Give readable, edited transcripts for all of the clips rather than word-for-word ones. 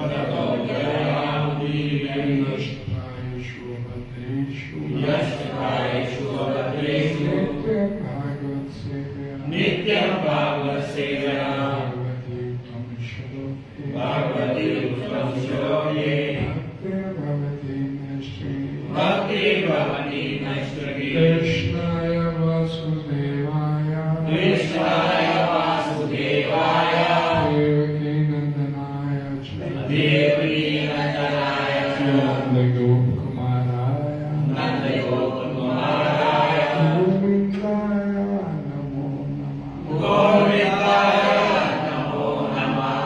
ततो जयामुदीर्यं यशत्रायेषु भद्रेषु भद्रेषु नित्यं भागवत सेवया भगवती उत्तम श्लोके भक्ति भवति नश्वरी कृष्णाय वासुदेवाय देवकी नंदनाय नंदगोपकुमाराय गोविंदाय नमो नमः।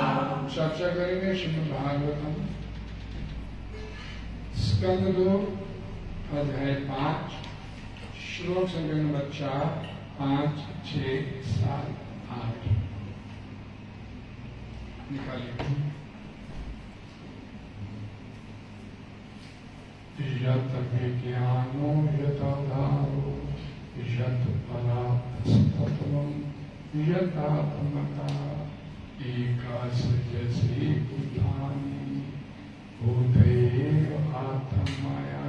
चर्चा करेंगे श्रीमद् भागवतम स्कंद 2 अध्याय 5 श्लोक संख्या नंबर 4, 5, 6, 7, 8 निकालिए। यत विज्ञानो यतोधारो यत परास्तत्वं यतात्मता एकासजसि बुद्धानि भूतैव आत्ममाया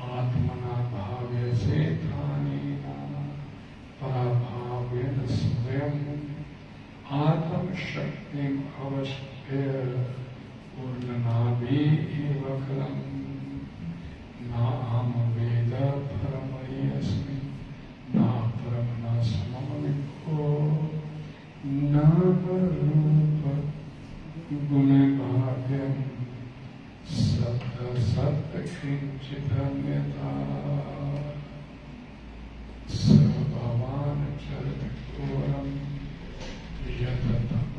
आत्मना भाव्यसे ध्यानेन पराभावेन स्वयं आत्मशक्तिम् अवष्प्य पूर्णनाभि एव खलम् नाहं वेद परमयस्मि न परं न समं विभो न रूप गुणभाग्यं सत्य सत्य किंचिदन्यथा सर्वभवान् चरितघोरं यत तप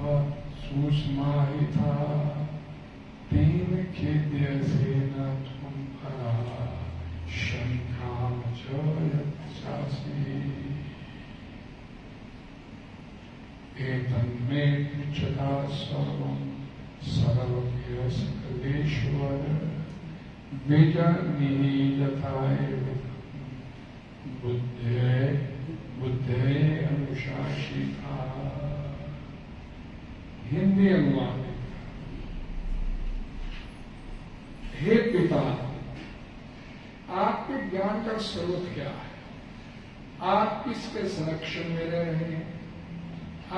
सुस्माहिता तेन खेद्यसेन त्वं परा शङ्कां च यच्छसि एतन्मे पृच्छता सर्वं सर्वज्ञ सकलेश्वर विजनियताय बुद्धे अनुशासिता। हिंदी अनुवाद। हे पिता, आपके ज्ञान का स्रोत क्या है? आप किसके संरक्षण में रह रहे हैं?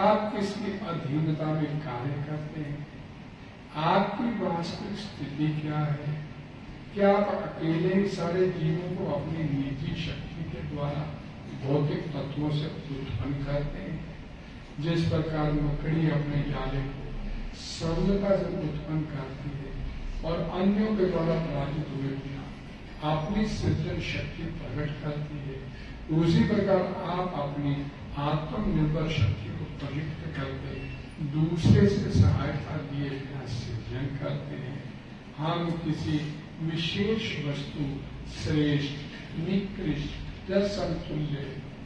आप किसकी अधीनता में कार्य करते हैं? आपकी वास्तविक स्थिति क्या है? क्या आप अकेले ही सारे जीवों को अपनी निजी शक्ति के द्वारा भौतिक तत्वों से उत्पन्न करते हैं? जिस प्रकार मकड़ी अपने जाले को सरलता से उत्पन्न करती है और अन्यों के द्वारा पराजित हुए बिना अपनी सृजन शक्ति प्रकट करती है, उसी प्रकार आप अपनी आत्मनिर्भर शक्ति को प्रयुक्त करके दूसरे से सहायता दिए बिना सृजन करते हैं। हम किसी विशेष वस्तु श्रेष्ठ, निकृष्ट या समतुल्य,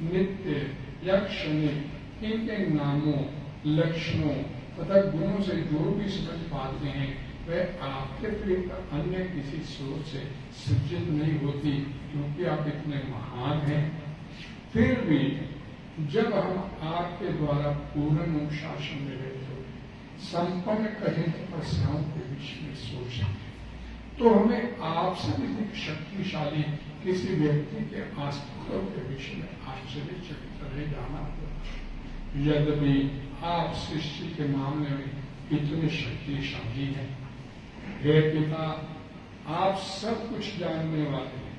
नित्य या क्षणिक इनके नामों, लक्षणों तथा गुणों से जो भी समझ पाते हैं वह आपके अतिरिक्त अन्य किसी स्रोत से सृजित नहीं होती, क्योंकि आप इतने महान हैं। फिर भी जब हम आपके द्वारा पूर्ण अनुशासन में रहते हो संपन्न कठिन तपस्याओं के विषय में सोचते हैं, तो हमें आपसे अधिक शक्तिशाली किसी व्यक्ति के आस्तिकों के विषय में आश्चर्यचकित रह जाना होगा। यद्यपि आप सृष्टि के मामले में इतने शक्तिशाली हैं। हे पिता, आप सब कुछ जानने वाले हैं,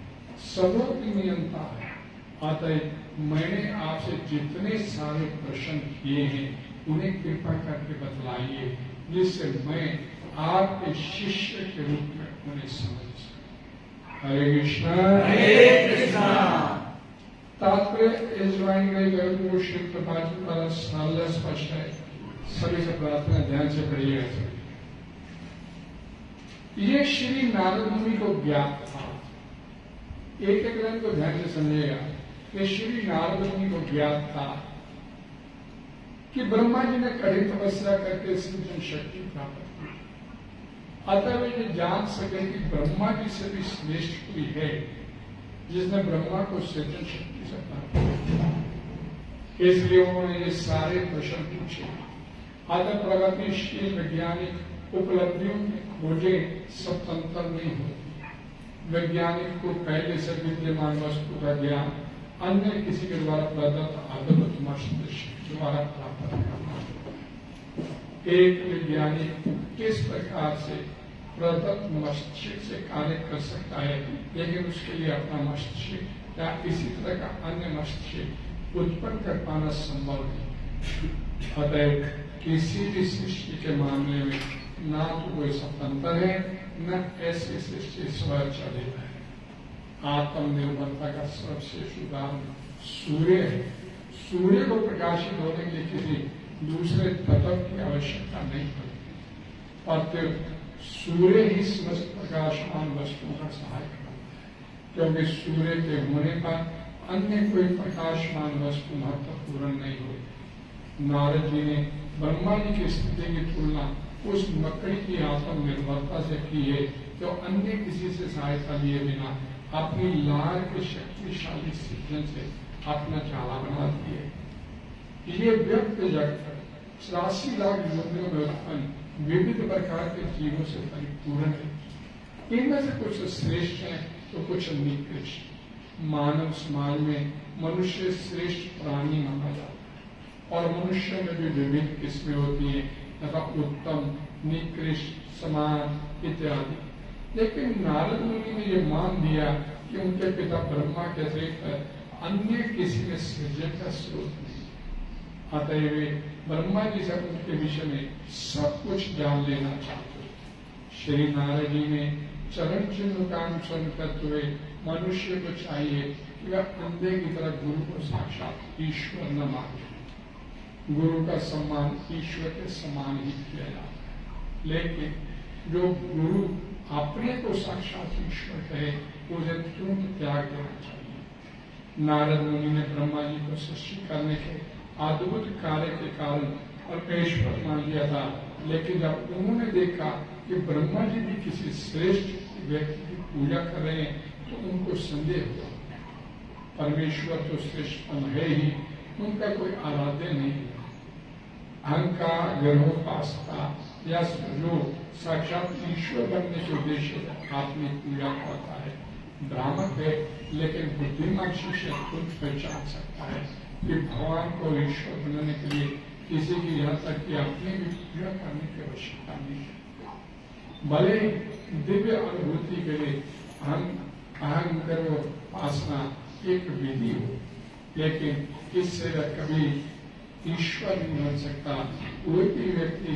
सबों की नियंता है। अतः मैंने आपसे जितने सारे प्रश्न किए हैं उन्हें कृपा करके बतलाइए, जिससे मैं आपके शिष्य के रूप में उन्हें समझ सकूं। हरे कृष्णा। तात्पर्य इस वाणी का श्री प्रकाश द्वारा सरल स्पष्ट है। सभी से प्रार्थना ध्यान से पढ़िएगा। ये श्री नारद मुनि को ज्ञात था। एक एक लाइन को ध्यान से समझिएगा। ये श्री नारद मुनि को ज्ञात था कि ब्रह्मा जी ने कठिन तपस्या करके सृजन शक्ति प्राप्त की। अतः वे ये जान सके कि ब्रह्मा जी से भी श्रेष्ठ कोई है जिसने ब्रह्मा को सृजन शक्ति से प्राप्त किया। इसलिए उन्होंने ये सारे प्रश्न पूछे। अतः प्रगतिशील वैज्ञानिक उपलब्धियों की खोजें स्वतंत्र नहीं होती। वैज्ञानिक को पहले से विद्यमान वस्तु का ज्ञान अन्य किसी के द्वारा प्रदत्त अद्भुत मस्तिष्क द्वारा प्राप्त करना होता। एक वैज्ञानिक किस प्रकार से प्रदत्त मस्तिष्क से कार्य कर सकता है, लेकिन उसके लिए अपना मस्तिष्क या इसी तरह का अन्य मस्तिष्क उत्पन्न कर पाना संभव नहीं। अतः किसी भी सृष्टि के मामले में ना तो कोई स्वतंत्र है, न ऐसी सृष्टि स्वचालित है। आत्मनिर्भरता का सर्वश्रेष्ठ उदाहरण सूर्य है। सूर्य को प्रकाशित होने के लिए किसी दूसरे तत्व की आवश्यकता नहीं पड़ती, अतः सूर्य ही समस्त प्रकाशमान वस्तुओं का सहायक बनता है, क्योंकि सूर्य के होने पर अन्य कोई प्रकाशमान वस्तु महत्वपूर्ण नहीं होती। नारद जी ने ब्रह्मा जी की स्थिति की तुलना उस मकड़ी की आत्मनिर्भरता से की है, जो अन्य किसी से सहायता लिए बिना अपनी लार के शक्तिशाली सिद्धन से अपना जाला बनाती है। ये व्यक्त जगत 84 लाख योनियों में उत्पन्न विविध प्रकार के जीवों से परिपूर्ण है। इनमें से कुछ श्रेष्ठ हैं तो कुछ निकृष्ट। मानव समाज में मनुष्य श्रेष्ठ प्राणी माना जाता है और मनुष्य में भी विभिन्न किस्में होती हैं, तथा उत्तम, निकृष्ट, समान इत्यादि। लेकिन नारद मुनि ने यह मान दिया कि उनके पिता ब्रह्मा के अतिरिक्त अन्य किसी में सृजन का स्रोत नहीं। अतः वे ब्रह्मा जी से उनके विषय में सब कुछ जान लेना चाहते। श्री नारद जी ने चरण चिन्ह का अनुसरण करते हुए मनुष्य को चाहिए कि वह अंधे की तरह गुरु को साक्षात ईश्वर न माने। गुरु का सम्मान ईश्वर के समान ही किया जाता है, लेकिन जो गुरु अपने को साक्षात ईश्वर कहे उसे तुरंत त्याग देना चाहिए। नारद मुनि ने ब्रह्मा जी को सृष्टि करने के अद्भुत कार्य के कारण परमेश्वर मान लिया था, लेकिन जब उन्होंने देखा कि ब्रह्मा जी भी किसी श्रेष्ठ व्यक्ति की पूजा कर रहे हैं तो उनको संदेह हुआ। परमेश्वर तो श्रेष्ठतम है ही, उनका कोई आराध्य नहीं है। अहंकार, गर्भोपासना या जो साक्षात ईश्वर बनने के उद्देश्य से आपने पूजा करता है भ्रामक है, लेकिन बुद्धिमान शिष्य खुद पहचान सकता है कि भगवान को ईश्वर बनाने के लिए किसी की यहाँ तक कि अपनी भी पूजा करने की आवश्यकता नहीं है। भले ही दिव्य अनुभूति के लिए अहंकार उपासना एक विधि हो, लेकिन इससे कभी ईश्वर नहीं बन सकता। कोई भी व्यक्ति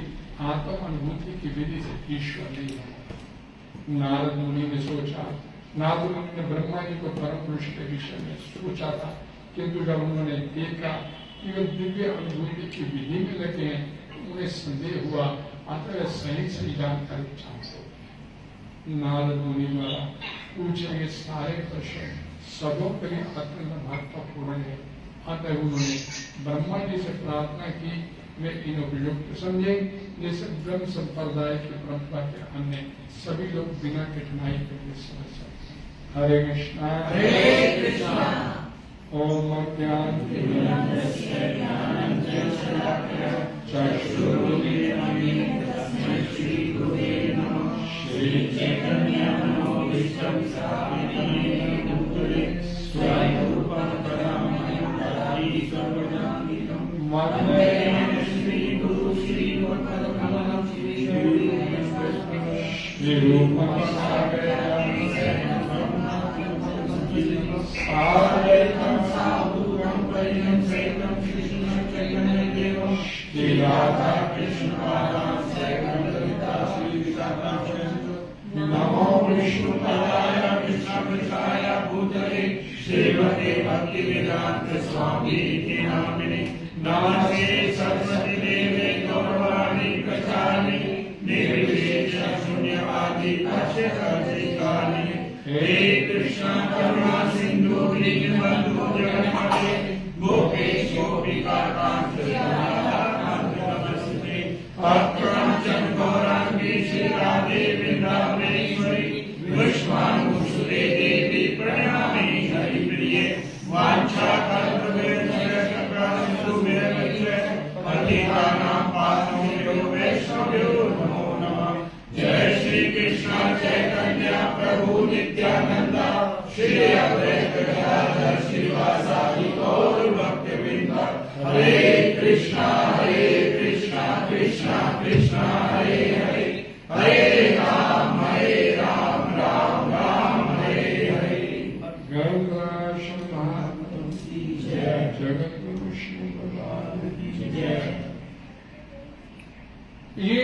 आत्म अनुभूति की विधि से ईश्वर नहीं है। नारद मुनि ने सोचा, नारद मुनि ने ब्रह्मा जी को परम पुरुष के विषय में सोचा था, किंतु जब उन्होंने देखा कि वे दिव्य अनुभूति की विधि में लगे हैं तो उन्हें संदेह हुआ। अतः सही जानकारी चाहते। नारद मुनि द्वारा पूछे ये सारे प्रश्न सबों के लिए अत्यंत महत्वपूर्ण है। अतः उन्होंने ब्रह्मा जी से प्रार्थना की वे इन उपयुक्त समझे, जैसे ब्रह्म संप्रदाय की परंपरा के अन्य सभी लोग बिना कठिनाई के समझ सकते। हरे कृष्णा हरे कृष्णा। ओम ज्ञान श्री चैतन्य मनोभीष्टं स्थापितं स्वयं रूपं कदामयं ददाति सर्वज्ञानितं वन्दे श्री गुरु श्री भगवत्पादं श्री रूपं साग्रयं साधुरं परिणं सहितं कृष्ण चैतन्य देवं श्री राधा कृष्ण पादां सहितं ललिता श्री विशाखां नमो विष्णुपदाय कृष्णपृष्ठाय भूतले श्रीमते भक्तिवेदांत स्वामी इति नामिने नमस्ते सरस्वती देवे गौरवाणी प्रचारिणे निर्विशेष शून्यवादी पश्यकारिणे हे कृष्ण करुणा सिंधु दीनबंधु जगन्नाथे गोपेश गोपिका कांत नमस्ते अप्रंचन गौरांगी श्री राधे वृंदावनेश्वरी विश्वानुसुते देवी प्रणमामि हरिप्रिये वाञ्छा कल्पतरुभ्यश्च कृपा सिन्धुभ्यश्च पतितानां महात्म्यो वैष्णव्यो नमो नमः। जय श्री कृष्ण चैतन्य प्रभु नित्यानंद श्री अद्वैत गदाधर श्रीवासादि गौर भक्तवृंद। हरे कृष्णा कृष्णा कृष्णा हरे हरे, हरे राम राम राम हरे हरे। गंगाशम महात्मा की जय, जगत गुरु श्री भगवान की जय। ये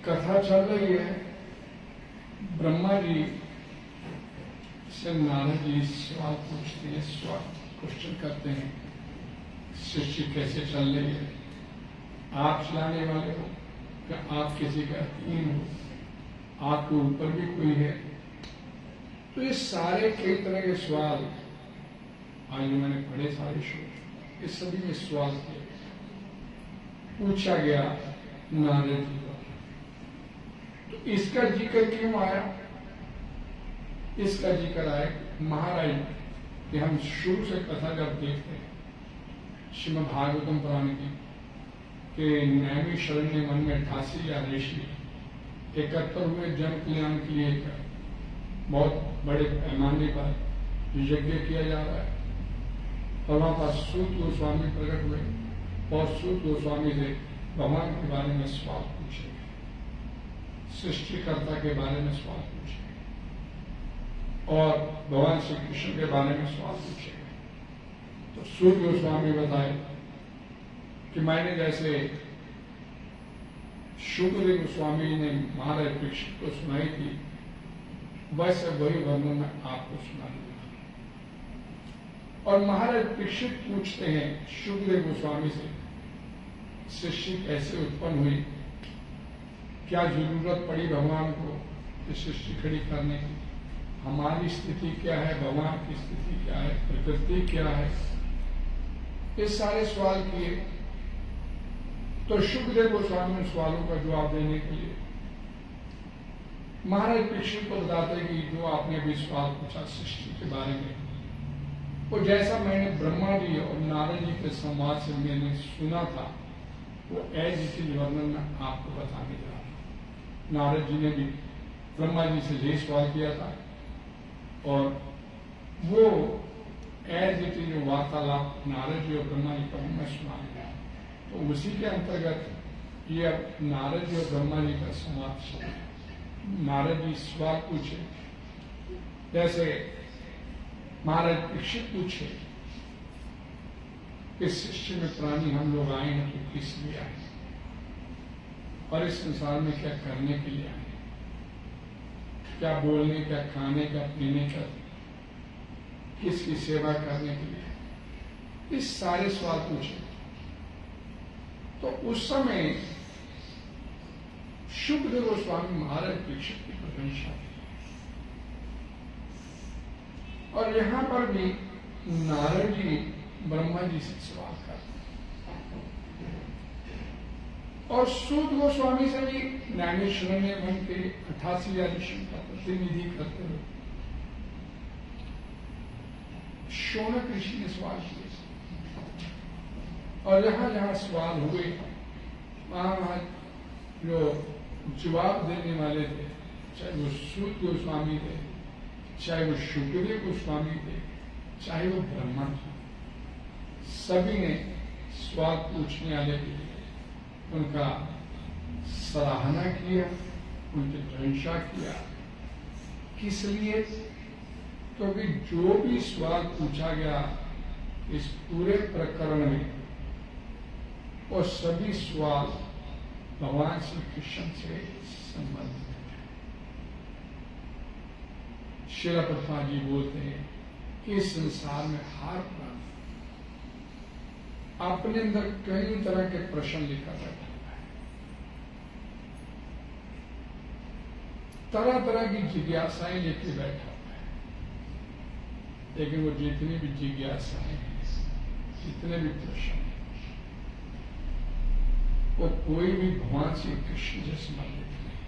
कथा चल रही है, ब्रह्मा जी से नारद जी सवाल पूछते हैं, क्वेश्चन करते हैं, सृष्टि कैसे चल रही है, आप चलाने वाले हो या आप किसी का अधीन हो, आपके ऊपर भी कोई है। तो ये सारे कई तरह के सवाल आज जो मैंने पढ़े सारे शो, इस सभी में सवाल किए, पूछा गया नारद जी को। तो इसका जिक्र क्यों आया? इसका जिक्र आया महाराज कि हम शुरू से कथा जब देखते हैं श्रीमद् भागवतम पुराण की कि नैमी शरण्य मन में 88 या ऋषि 71 हुए जन कल्याण के लिए बहुत बड़े पैमाने पर यज्ञ किया जा रहा है। और वहां पर सूत गोस्वामी प्रकट हुए और सूत गोस्वामी से भगवान के बारे में सवाल पूछे, सृष्टिकर्ता के बारे में सवाल पूछे और भगवान श्री कृष्ण के बारे में सवाल पूछे। तो सूत गोस्वामी बताए कि मैंने जैसे शुक्रदेव गोस्वामी ने महाराज परीक्षित को सुनाई थी, वैसे वही वर्णन मैं आपको सुना दूंगा। और महाराज परीक्षित पूछते हैं शुक्रदेव गोस्वामी से, सृष्टि कैसे उत्पन्न हुई, क्या जरूरत पड़ी भगवान को सृष्टि खड़ी करने की, हमारी स्थिति क्या है, भगवान की स्थिति क्या है, प्रकृति क्या है, ये सारे सवाल किए। तो शुक्रदेव गोस्वामी ने सवालों का जवाब देने के लिए महाराज परीक्षित को बताते कि जो आपने भी सवाल पूछा सृष्टि के बारे में, वो जैसा मैंने ब्रह्मा जी और नारद जी के संवाद से मैंने सुना था, वो ऐज इसी वर्णन में आपको बताने जा रहा हूं। नारद जी ने भी ब्रह्मा जी से यही सवाल किया था और वो ऐज इसी जो वार्तालाप नारद जी और ब्रह्मा जी का मैं सुना गया। तो उसी के अंतर्गत ये नारद जी और ब्रह्मा जी का संवाद सुना। नारद जी सवाल पूछे, जैसे महाराज परीक्षित पूछे इस सृष्टि में प्राणी हम लोग आए हैं तो किस लिए आए और इस संसार में क्या करने के लिए आए, क्या बोलने, क्या खाने, क्या पीने का, किसकी सेवा करने के लिए, इस सारे सवाल पूछे। तो उस समय शुक्रदेव गोस्वामी महाराज परीक्षित की प्रशंसा की। और यहां पर भी नारद जी ब्रह्मा जी से सवाल करते और सूत गोस्वामी से भी नैमिषारण्य में मन के 88 ऋषि का प्रतिनिधि करते हुए शौनक ऋषि ने सवाल किए। और जहां जहां सवाल हुए वहां जो जवाब देने वाले थे, चाहे वो सूत गोस्वामी थे, चाहे वो शुक्रदेव गोस्वामी थे, चाहे वो ब्रह्मा थे, सभी ने सवाल पूछने वाले के लिए उनका सराहना किया, उनकी प्रशंसा किया। किस लिए? क्योंकि जो भी सवाल पूछा गया इस पूरे प्रकरण में, और सभी सवाल भगवान श्री कृष्ण से संबंधित है। श्रील प्रभुपाद जी बोलते हैं कि इस संसार में हर प्राणी अपने अंदर कई तरह के प्रश्न लेकर बैठा हुआ है, तरह तरह की जिज्ञासाएं लेकर बैठा हुआ है। लेकिन वो जितनी भी जिज्ञासाएं हैं, जितने भी प्रश्न, वो कोई भी भगवान श्री कृष्ण से संबंधित नहीं।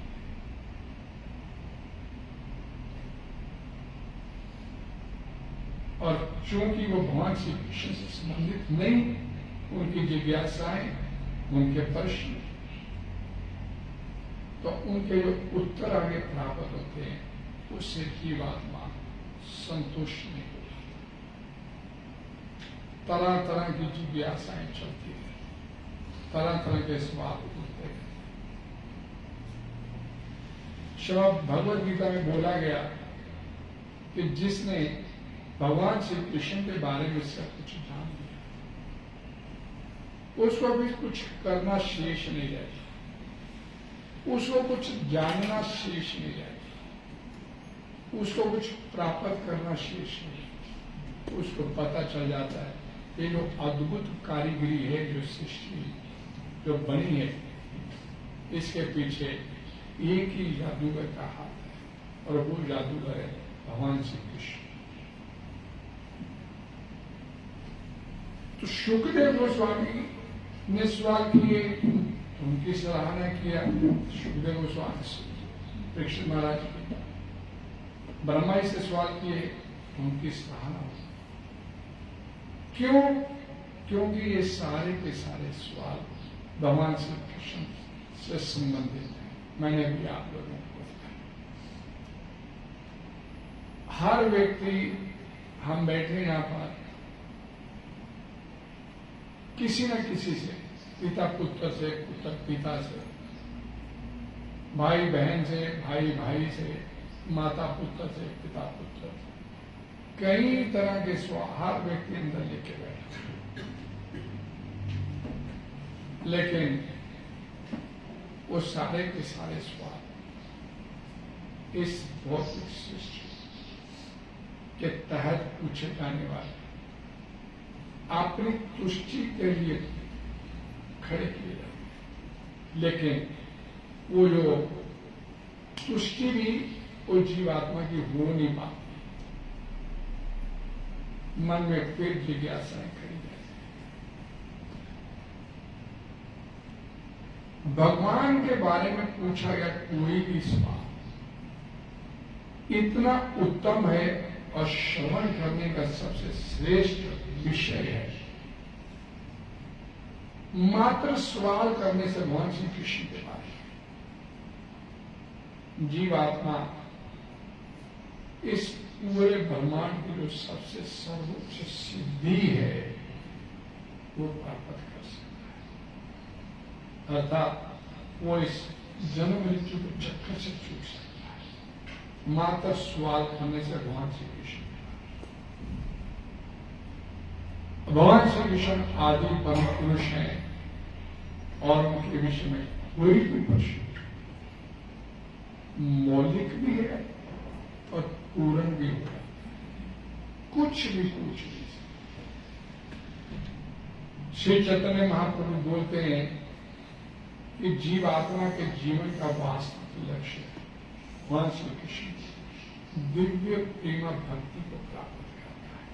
और चूंकि वो भगवान श्री कृष्ण से संबंधित नहीं, उनकी जिज्ञासाएं, उनके प्रश्न तो उनके जो उत्तर आगे प्राप्त होते हैं उससे जीवात्मा संतुष्ट नहीं हो जाता। तरह तरह की जिज्ञासाएं चलती है, तरह तरह के सवाल उठते हैं। श्रीमद् भगवद गीता में बोला गया कि जिसने भगवान श्री कृष्ण के बारे में सब कुछ जान लिया उसको भी कुछ करना शेष नहीं रहेगा, उसको कुछ जानना शेष नहीं रहेगा, उसको कुछ प्राप्त करना शेष नहीं। उसको पता चल जाता है ये जो अद्भुत कारीगरी है, जो सृष्टि जो बनी है, इसके पीछे एक ही जादूगर का हाथ है और वो जादूगर है भगवान श्री कृष्ण। तो सुखदेव गोस्वामी ने सवाल किए, उनकी सराहना किया। सुखदेव गोस्वामी परीक्षित महाराज की ब्रह्मा जी से सवाल किए, उनकी सराहना हुई। क्यों? क्योंकि ये सारे के सारे सवाल भगवान श्री कृष्ण से संबंधित है। मैंने भी आप लोगों को बताया। हर व्यक्ति, हम बैठे यहाँ पर, किसी न किसी से, पिता पुत्र से, पुत्र पिता से, भाई बहन से, भाई भाई से, माता पुत्र से, पिता पुत्र से, कई तरह के सवाल हर व्यक्ति अंदर लेके बैठा। लेकिन वो सारे के सारे सवाल इस भौतिक सृष्टि के तहत पूछे जाने वाले अपनी तुष्टि के लिए खड़े किए जाते। लेकिन वो जो तुष्टि भी वो जीवात्मा की हो नहीं पाती, मन में फिर जिज्ञासाएं खड़ी जाती। भगवान के बारे में पूछा गया कोई भी सवाल इतना उत्तम है और श्रवण करने का सबसे श्रेष्ठ विषय है। मात्र सवाल करने से भगवान श्री कृष्ण के बारे में जीवात्मा इस पूरे ब्रह्मांड की जो सबसे सर्वोच्च सिद्धि है वो प्राप्त कर सकता है। अर्थात वो इस जन्म मृत्यु के चक्कर से छूट सकता है मात्र सवाल करने से भगवान श्री कृष्ण। भगवान श्री कृष्ण आदि परम पुरुष हैं और उनके विषय में कोई भी प्रश्न मौलिक भी है और पूर्ण भी हो रहा है, कुछ भी पूछ नहीं सकते। श्री चैतन्य महाप्रभु बोलते हैं कि जीवात्मा के जीवन का वास्तविक लक्ष्य भगवान श्री कृष्ण दिव्य प्रेम भक्ति को प्राप्त करता है।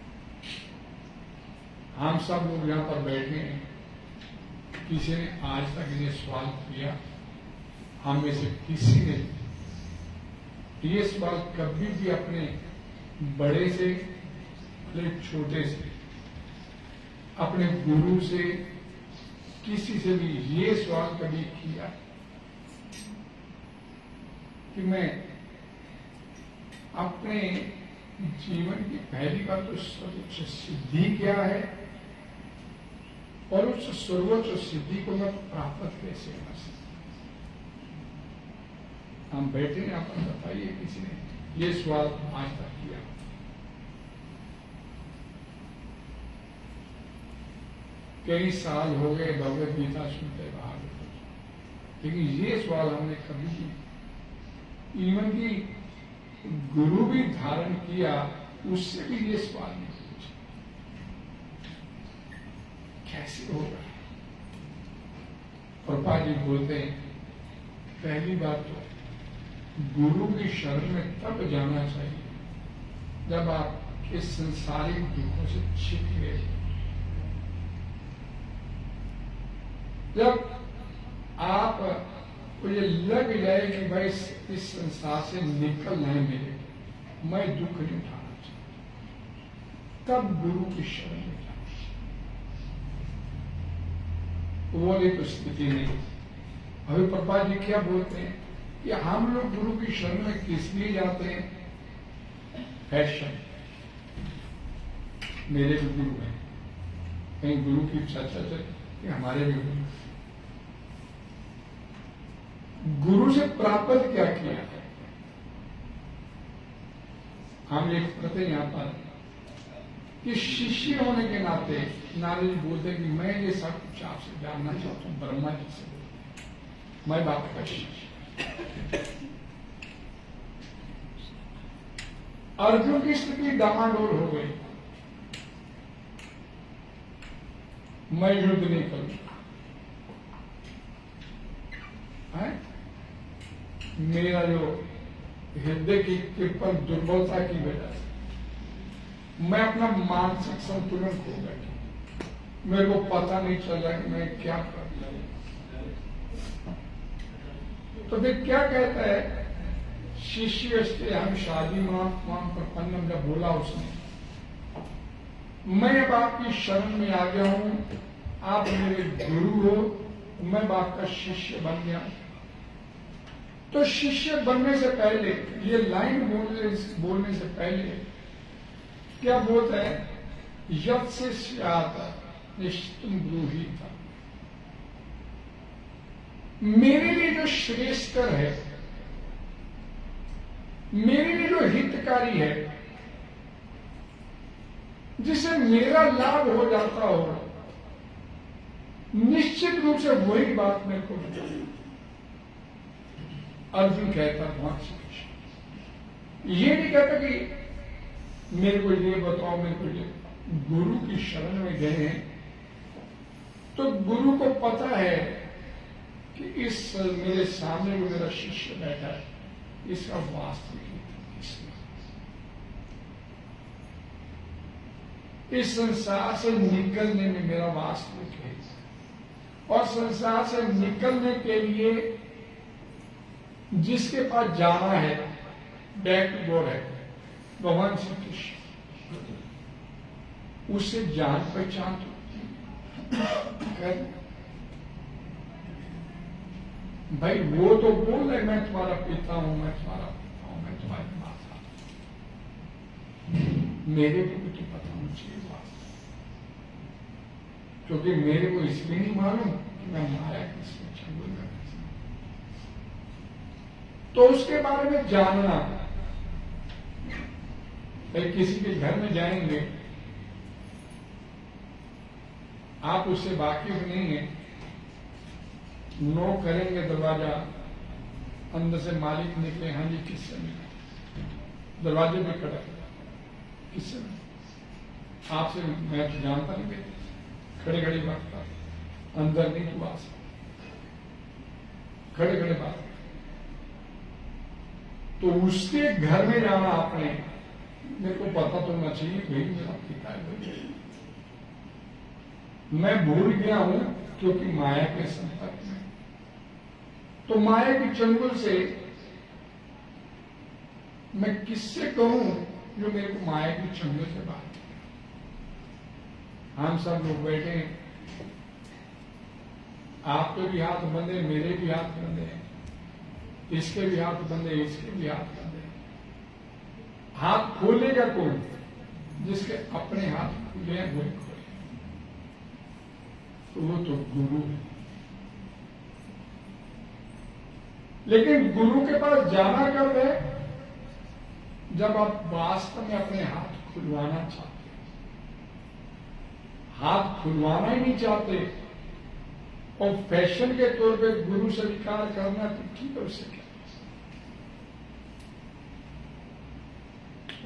हम सब लोग यहाँ पर बैठे हैं, किसी ने आज तक इन्हें सवाल किया? हम में से किसी ने ये सवाल कभी भी अपने बड़े से, अपने छोटे से, अपने गुरु से, किसी से भी ये सवाल कभी किया कि मैं अपने जीवन की पहली बार तो सर्वोच्च सिद्धि क्या है और उस सर्वोच्च सिद्धि को मैं प्राप्त कैसे कर सकता? हम बैठे हैं, आप बताइए किसी ने ये सवाल आज तक किया? कई साल हो गए भगवद गीता सुनते बाहर, लेकिन ये सवाल हमने कभी भी, इवन की गुरु भी धारण किया उससे भी ये सवाल नहीं पूछा। कैसे होगा? प्रभुपाद जी बोलते हैं पहली बात तो गुरु की शरण में तब जाना चाहिए जब आप इस संसारिक दुखों से छिप गए, जब आप को ये लग जाए कि भाई इस संसार से निकल नहीं मिलेगा, मैं दुख नहीं उठाना चाहता, तब गुरु की शरण में जाना। वो वाली तो स्थिति नहीं। अभी प्रभुपाद जी क्या बोलते हैं कि हम लोग गुरु की शरण में किस लिए जाते हैं? फैशन। मेरे भी गुरु हैं, कहीं गुरु की चर्चा चले कि हमारे भी गुरु। गुरु से प्राप्त क्या किया? हम एक पते यहां पर कि शिष्य होने के नाते नारद जी बोलते कि मैं ये सब कुछ आपसे जानना चाहता हूं। ब्रह्मा जी से बोलते, मैं बाप का शिष्य। अर्जुन की स्थिति डामाडोल हो गई, मैं युद्ध नहीं करूंगा, मेरा जो हृदय की कृपण दुर्बलता की वजह से मैं अपना मानसिक संतुलन खो बैठा, मेरे को पता नहीं चला कि मैं क्या कर रहा हूं। तो फिर क्या कहता है? शिष्य से हम शादी मां प्रपन्नम जब बोला उसने, मैं अब आपकी शरण में आ गया हूं, आप मेरे गुरु हो, मैं बाप का शिष्य बन गया हूं। तो शिष्य बनने से पहले, ये लाइन बोलने से पहले क्या बोलता है? यत् से स्यात् निश्चितं ब्रूहीत। मेरे लिए जो श्रेष्ठकर है, मेरे लिए जो हितकारी है, जिसे मेरा लाभ हो जाता हो, निश्चित रूप से वही बात मेरे को बताइए। अर्जुन कहता भगवान श्री कृष्ण, ये नहीं कहता कि मेरे को ये बताओ, मेरे को ये। गुरु की शरण में गए हैं तो गुरु को पता है कि इस मेरे सामने जो मेरा शिष्य बैठा है, इसका वास्तविक इस संसार से निकलने में मेरा वास्तविक है, और संसार से निकलने के लिए जिसके पास जाना है, बैक डोर है भगवान श्री कृष्ण, उससे जान पहचान भाई वो तो बोल रहे मैं तुम्हारा पिता हूं, मैं तुम्हारा पिता हूं, मैं तुम्हारी माता, मेरे को भी तो पता होना चाहिए बात, क्योंकि मेरे को इसलिए नहीं मालूम कि मैं माया किसमें चंगुल में। तो उसके बारे में जानना, किसी के घर में जाएंगे, आप उससे वाकिफ नहीं है, नो करेंगे दरवाजा, अंदर से मालिक निकले, हाँ जी किससे मिला, दरवाजे में खड़ा, किससे मिला? आपसे मैं तो जानता नहीं, खड़े खड़े बात कर, अंदर नहीं तू आ सकता, खड़े खड़े बात। तो उसके घर में जाना आपने, मेरे को पता तो होना चाहिए भाई मेरा पिता है, मैं भूल गया हूं क्योंकि माया के संपर्क में। तो माया की चंगुल से मैं किससे कहूं जो मेरे को माया की चंगुल से बात। हम सब लोग बैठे हैं, आपके भी हाथ बंधे, मेरे भी हाथ बंधे हैं, इसके भी हाथ बंधे, इसके भी हाथ बंधे। हाथ खोलेगा कौन? जिसके अपने हाथ खुले हैं वही खोले, तो वो तो गुरु है। लेकिन गुरु के पास जाना कब है? जब आप वास्तव में अपने हाथ खुलवाना चाहते हैं। हाथ खुलवाना ही नहीं चाहते और फैशन के तौर पे गुरु स्वीकार करना, तो ठीक है, उससे क्या।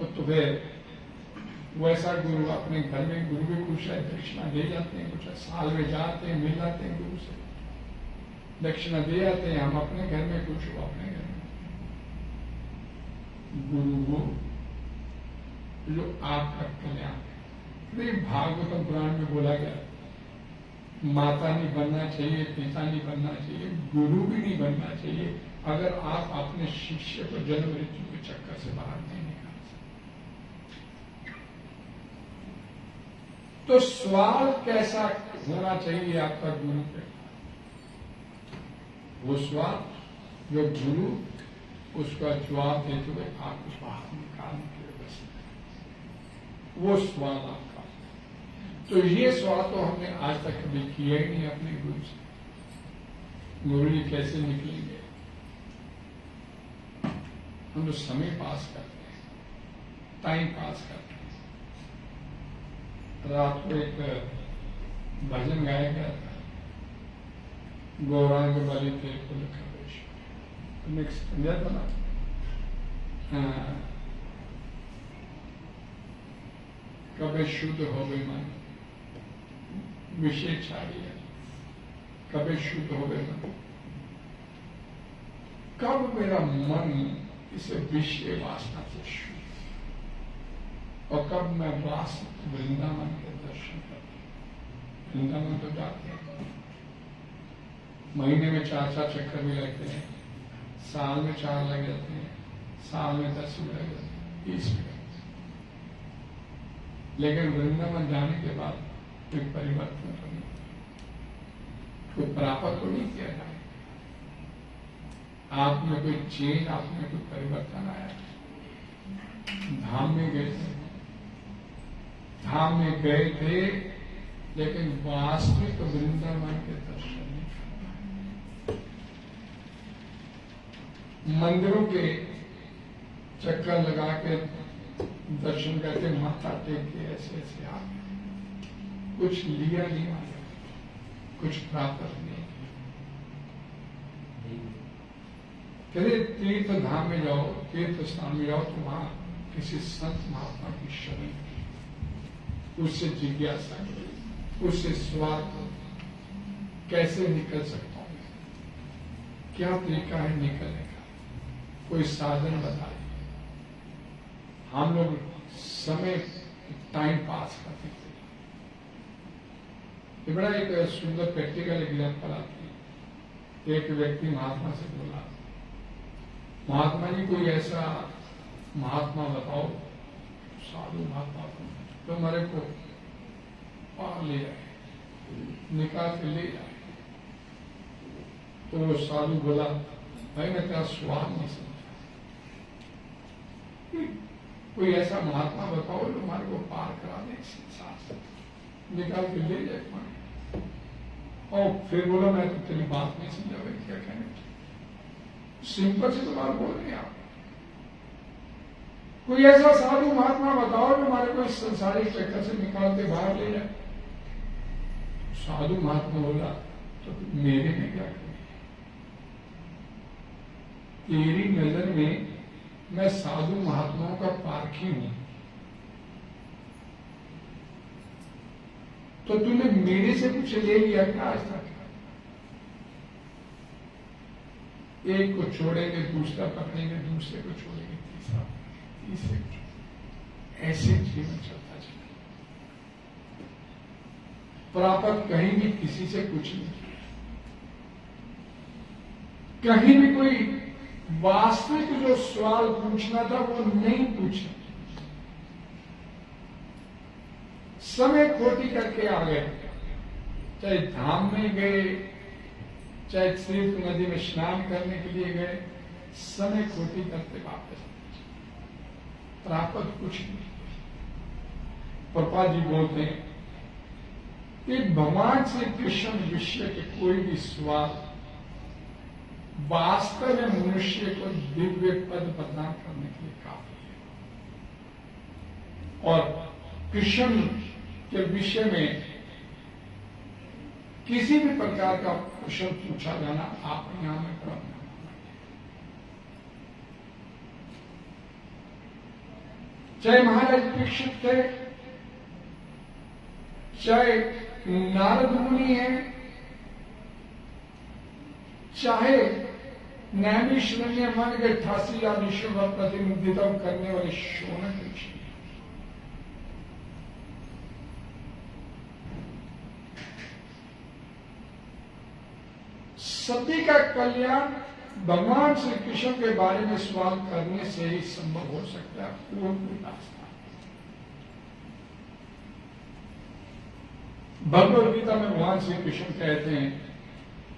तो फिर वैसा गुरु अपने घर में, गुरु भी कुछ है दक्षिणा दे जाते हैं, कुछ साल में जाते हैं, मिल जाते हैं, गुरु से दक्षिणा दे जाते हैं। हम अपने घर में, कुछ हो अपने घर में। गुरु वो जो आपका कल्याण है। भागवतम पुराण में बोला गया, माता नहीं बनना चाहिए, पिता नहीं बनना चाहिए, गुरु भी नहीं बनना चाहिए, अगर आप अपने शिष्य को जन्म मृत्यु के चक्कर से बाहर नहीं निकाल सकते। तो सवाल कैसा होना चाहिए आपका गुरु पे? वो सवाल जो गुरु उसका जवाब देते हुए आपको बाहर निकालने के लिए बस वो सवाल आपका। तो ये सवाल तो हमने आज तक कभी किया ही नहीं अपने गुरु से। गुरु जी कैसे निकलेंगे? हम तो समय पास करते हैं, टाइम पास करते हैं। रात को एक भजन गाया गया था, गौरांग बलि के कुल कवेश, तुमने समझा था ना? हाँ, कभी शुद्ध हो गए मन विषय छाड़िए, कभी शुद्ध हो गए मन। कब मेरा मन इसे विषय वासना से शुद्ध, और कब मैं वृंदावन के दर्शन करता। वृंदावन तो जाते हैं, महीने में 4-4 चक्कर भी लगते हैं, साल में 4 लग जाते हैं, साल में 10 भी लग जाते हैं, 20 भी लगते हैं। लेकिन वृंदावन जाने के बाद कोई परिवर्तन तो नहीं, कोई प्राप्त तो नहीं किया जाए। आप में कोई चेंज, आप में कोई परिवर्तन आया। धाम में गए थे, धाम में गए थे, लेकिन वास्तविक वृंदावन के दर्शन नहीं कर पाए। मंदिरों के चक्कर लगा के दर्शन करके माथा टेक के ऐसे ऐसे आ गए, कुछ लिया नहीं आया, कुछ प्राप्त नहीं। कहते तीर्थ धाम में जाओ, तीर्थ स्थान में जाओ तो वहां किसी संत महात्मा की शरण, उससे जिज्ञासा करो, उससे सवाल करो, कैसे निकल सकता हूं, क्या तरीका है निकलने का, कोई साधन बताइए। हम लोग समय टाइम पास करते थे। ये बड़ा एक सुंदर प्रैक्टिकल एग्जाम्पल आती है। एक व्यक्ति महात्मा से बोला, महात्मा जी कोई ऐसा महात्मा बताओ, साधु महात्मा तो हमारे को पार ले जाए, निकाल के ले जाए। तो वो साधु बोला, भाई मैं तेरा स्वाद नहीं समझा, कोई ऐसा महात्मा बताओ जो हमारे को पार करा दे, संसार से निकाल के ले जाए। और फिर बोला, मैं तो तेरी बात नहीं समझा, भाई क्या कहने, सिंपल से तो बात बोल रहे आप, कोई ऐसा साधु महात्मा बताओ जो हमारे को इस संसारिक चक्कर से निकाल के बाहर ले जाए। साधु महात्मा बोला, तो मेरे में क्या करें, तेरी नजर में मैं साधु महात्माओं का पारखी हूं, तो तूने मेरे से कुछ ले लिया क्या आज तक? एक को छोड़ेंगे, दूसरा पकड़ेंगे, दूसरे को छोड़ेंगे, तीसरा को, ऐसे जीवन चलता चले। प्राप्त कहीं भी किसी से कुछ नहीं किया, कहीं भी कोई वास्तविक जो सवाल पूछना था वो नहीं पूछा, समय खोटी करके आ गए। चाहे धाम में गए, चाहे तीर्थ नदी में स्नान करने के लिए गए, समय खोटी करते वापस प्राप्त कुछ नहीं। प्रभुपाद जी बोलते हैं कि भगवान श्री कृष्ण विषय के कोई भी सवाल वास्तव में मनुष्य को दिव्य पद प्रदान करने के लिए काफी है। और कृष्ण के विषय में किसी भी प्रकार का प्रश्न पूछा जाना आप यहां में प्राप्त नहीं होना। चाहे महाराज दीक्षित थे, चाहे नारद मुनि है, चाहे नैमिषारण्य मन के 88 विश्व का प्रतिनिधित्व करने वाले शौनक ऋषि, सभी का कल्याण भगवान श्री कृष्ण के बारे में सवाल करने से ही संभव हो सकता है। पूर्ण रास्ता भगवद गीता में भगवान श्री कृष्ण कहते हैं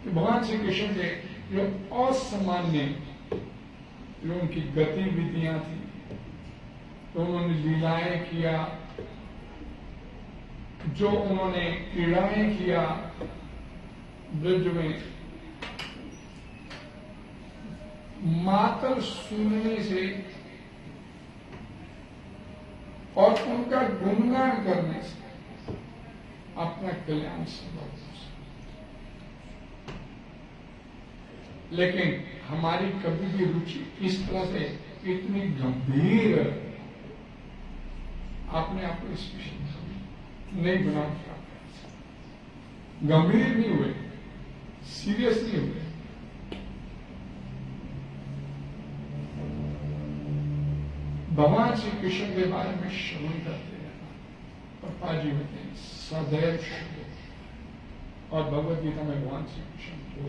कि भगवान श्री कृष्ण के जो असामान्य जो उनकी गतिविधियां थी, तो उन्होंने लीलाएं किया, जो उन्होंने क्रीड़ाएं किया ब्रज में, मात्र सुनने से और उनका गुणगान करने से अपना कल्याण संभव हो सकता। लेकिन हमारी कभी भी रुचि इस तरह से इतनी गंभीर अपने आप को इस विषय नहीं बना पाया, गंभीर नहीं हुए, सीरियस नहीं हुए। भगवान श्री कृष्ण के बारे में श्रवण करते रहना, पप्पा जी होते हैं सदैव श्रवण। और भगवद गीता में भगवान श्री कृष्ण को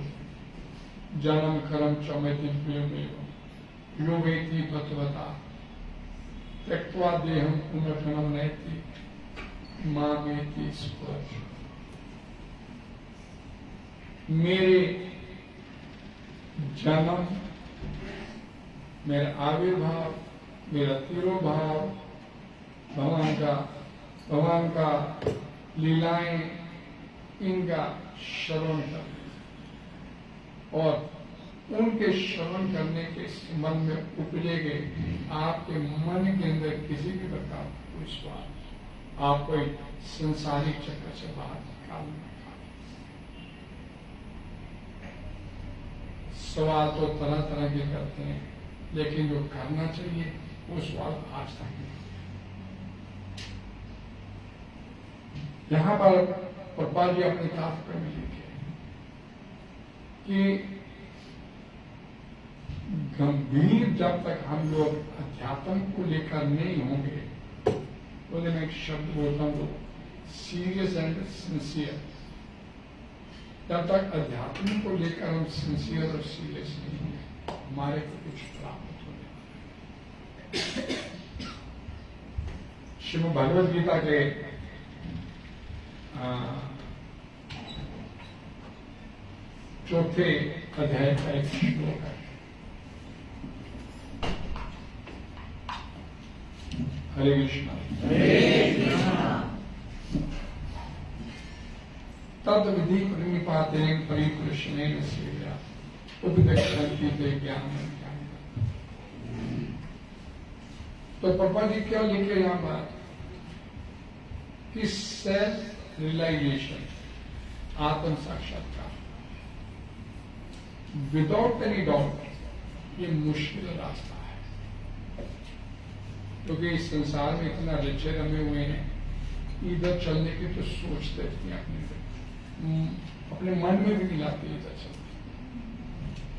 जन्म कर्म चमति प्रियमेव यो वेति तत्वता त्यक्त्वा देहं पुनर्जन्म नयति मामेति स्पर्श। मेरे जन्म, मेरा आविर्भाव, मेरा तिरोभाव, भगवान का लीलाएं, इनका श्रवण करना और उनके श्रवण करने के संबंध में उपजे गए आपके मन के अंदर किसी भी प्रकार का कोई स्वाद आप कोई संसारिक चक्कर से बाहर निकालना। सवाल तो तरह तरह के करते हैं, लेकिन जो करना चाहिए वो सवाल आज तक नहीं। यहां पर प्रभुपाद जी अपने तात्पर्य में लिखे कि गंभीर जब तक हम लोग अध्यात्म को लेकर नहीं होंगे, तो मैं एक शब्द बोलता हूं, सीरियस एंड सिंसियर। जब तक अध्यात्म को लेकर हम सिंसियर और सीरियस नहीं होंगे, हमारे को कुछ प्राप्त होने वाला। श्रीमद् भगवद गीता के चौथे अध्याय का एक श्लोक है। हरे कृष्णा। तद विधि प्रणिपाते परिपुरुषमेन सेव्या उपदक्षन्ति ते ज्ञानम। तो पापा जी क्या लिखे यहां पर कि सेल्फ रियलाइजेशन, आत्म साक्षात्कार, विदाउट एनी डाउट ये मुश्किल रास्ता है, क्योंकि इस संसार में इतना रिचे रमे हुए हैं, इधर चलने की तो सोचते थे अपने मन में भी मिलाते इधर चलते।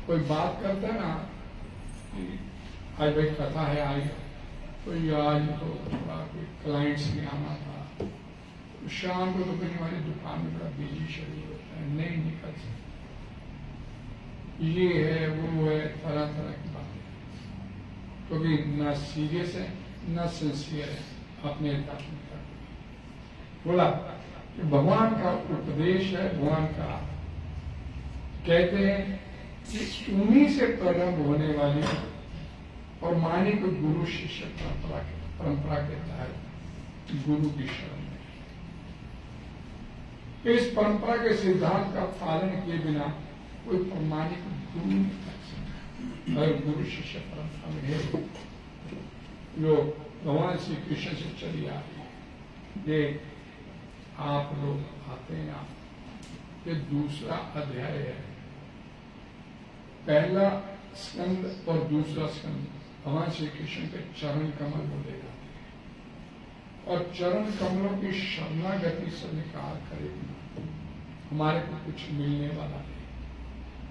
कोई बात करता है ना कि आज भाई कथा है, आज कोई आज तो थोड़ा कोई क्लाइंट्स में आना था, शाम को तो कहीं हमारी दुकान में बड़ा बिजी शेड्यूल होता है, नहीं निकल सकते, ये है वो है, तरह तरह की बातें, क्योंकि ना सीरियस है ना सिंसियर है अपने प्राथमिकता। बोला कि भगवान का उपदेश है, भगवान का कहते हैं कि उन्हीं से प्रारंभ होने वाली और माने को गुरु शिष्य परंपरा के तहत गुरु की शरण में, इस परंपरा के सिद्धांत का पालन किए बिना कोई प्रमाणिक गुरु नहीं कर सकता। और गुरु शिष्य परंपरा में है जो भगवान श्री कृष्ण से चली आ रही है। ये आप लोग आते हैं, आप ये दूसरा अध्याय है, पहला स्कंद और दूसरा स्कंद भगवान श्री कृष्ण के चरण कमल बोले जाते हैं, और चरण कमलों की शरणागति से निकाल करेगी हमारे को कुछ मिलने वाला नहीं।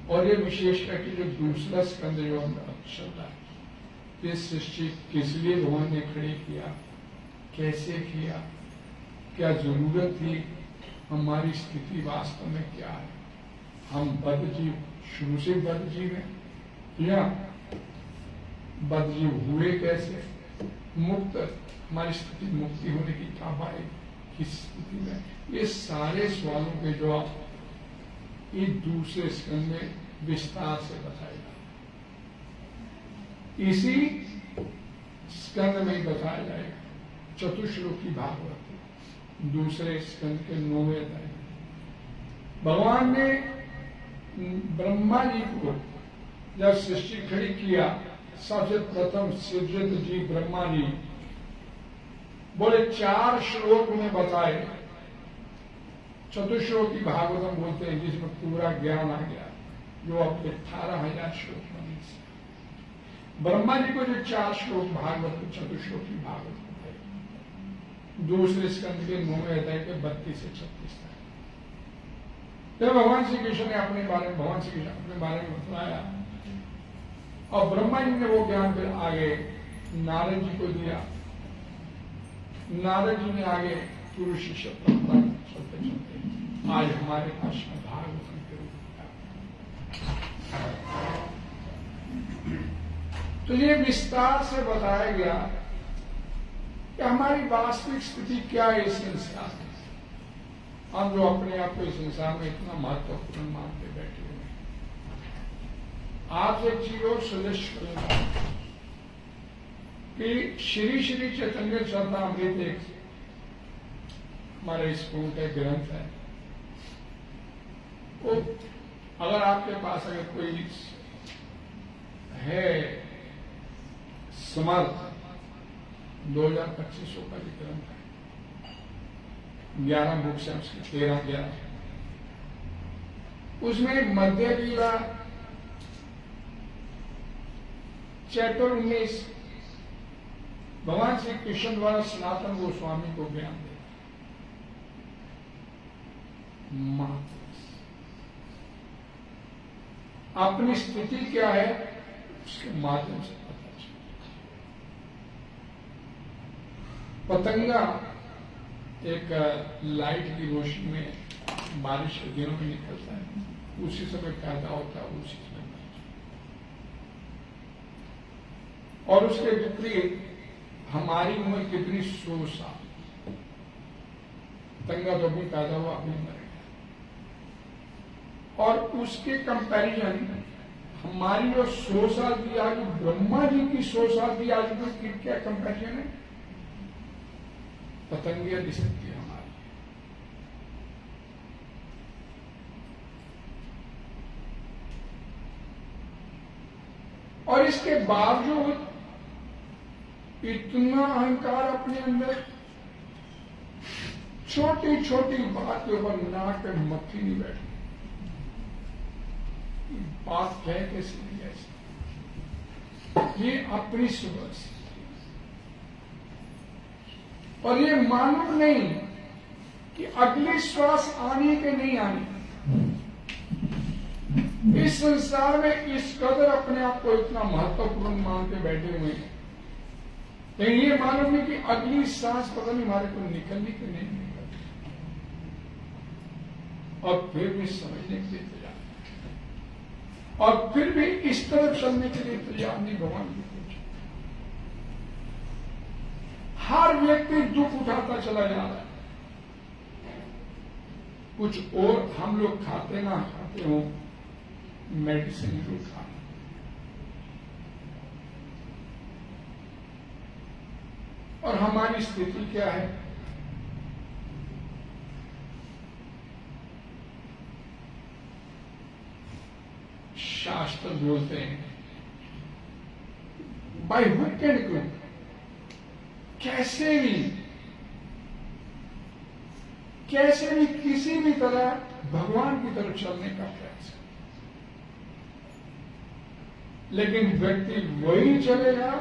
और ये विशेष करके जो दूसरा स्कंद जो हम चल रहा है, ये सृष्टि किस लिए भगवान ने खड़ी किया, कैसे किया, क्या जरूरत थी, हमारी स्थिति वास्तव में क्या है, हम बद्ध जीव शुरू से बद्ध जीव है या बद्ध जीव हुए कैसे, मुक्त हमारी स्थिति मुक्ति होने की कब आए, किस स्थिति में, ये सारे सवालों के जवाब ये दूसरे स्कंद में विस्तार से बताएगा। इसी स्कंद में ही बताया जाएगा। चतुश्लोकी भागवत दूसरे स्कंद के 9वें अध्याय। भगवान ने ब्रह्मा जी को जब सृष्टि खड़ी किया, सबसे प्रथम सृजित जी ब्रह्मा जी बोले 4 श्लोक में बताए। चतुश्लोकी भागवतम बोलते हैं, जिसमें पूरा ज्ञान आ गया, जो अब 18,000 श्लोक में। ब्रह्मा जी को जो 4 श्लोक भागवत चतुश्लोकी भागवत बताए, दूसरे स्कंद के 9वें अध्याय के 32 से 36 तक। जब भगवान श्री कृष्ण ने अपने बारे में बताया, और ब्रह्मा जी ने वो ज्ञान फिर आगे नारद जी को दिया। नारद जी ने आगे पुरुष शिष्य परंपरा चलते चलते आज हमारे पास में भागवतम के रूप में। तो ये विस्तार से बताया गया कि हमारी वास्तविक स्थिति क्या है इस संसार में। हम जो अपने आप को इस संसार में इतना महत्वपूर्ण मानते बैठे हुए हैं। आप एक चीज और सुनिश्चित करेगा कि श्री श्री चैतन्य चरणामृत एक हमारे स्कूल का ग्रंथ है। वो अगर आपके पास अगर कोई है समर्थ, 2025 का भी ग्रंथ है, 11 बुक्स है उसकी, 13-11। उसमें मध्य लीला चैप्टर 19 भगवान श्री कृष्ण द्वारा सनातन गोस्वामी को ज्ञान देता। अपनी स्थिति क्या है उसके माध्यम से पता चलता। पतंगा एक लाइट की रोशनी में बारिश के दिनों में निकलता है, उसी समय पैदा होता है, उसी समय और उसके विपरीत हमारी उम्र कितनी 100 साल। पतंगा तो भी पैदा हुआ, अभी मर गया। और उसके कंपैरिजन हमारी जो 100 साल की आयु, ब्रह्मा जी की 100 साल की आयु में क्या कंपैरिजन है? पतंगिया दिखती है हमारी। और इसके बावजूद इतना अहंकार अपने अंदर, छोटी छोटी बात के ऊपर नाक पे मक्खी नहीं बैठी। बात कह कैसे नहीं ऐसी, ये अपनी सुबह। और ये मालूम नहीं कि अगली श्वास आने के नहीं आने। इस संसार में इस कदर अपने आप को इतना महत्वपूर्ण मानते बैठे हुए हैं, लेकिन ये मालूम नहीं कि अगली सांस पता नहीं हमारे को निकलनी कि नहीं निकलनी। और फिर भी समझने के लिए तैयार, और फिर भी इस तरफ चलने के लिए तैयार नहीं। भगवान की पूछे, हर व्यक्ति दुख उठाता चला जा रहा है। कुछ और हम लोग खाते ना खाते हो, मेडिसिन जो खाना। और हमारी स्थिति क्या है? शास्त्र बोलते हैं बाय हुक एंड क्रुक, कैसे भी किसी भी तरह भगवान की तरफ चलने का प्रयास। लेकिन व्यक्ति वही चलेगा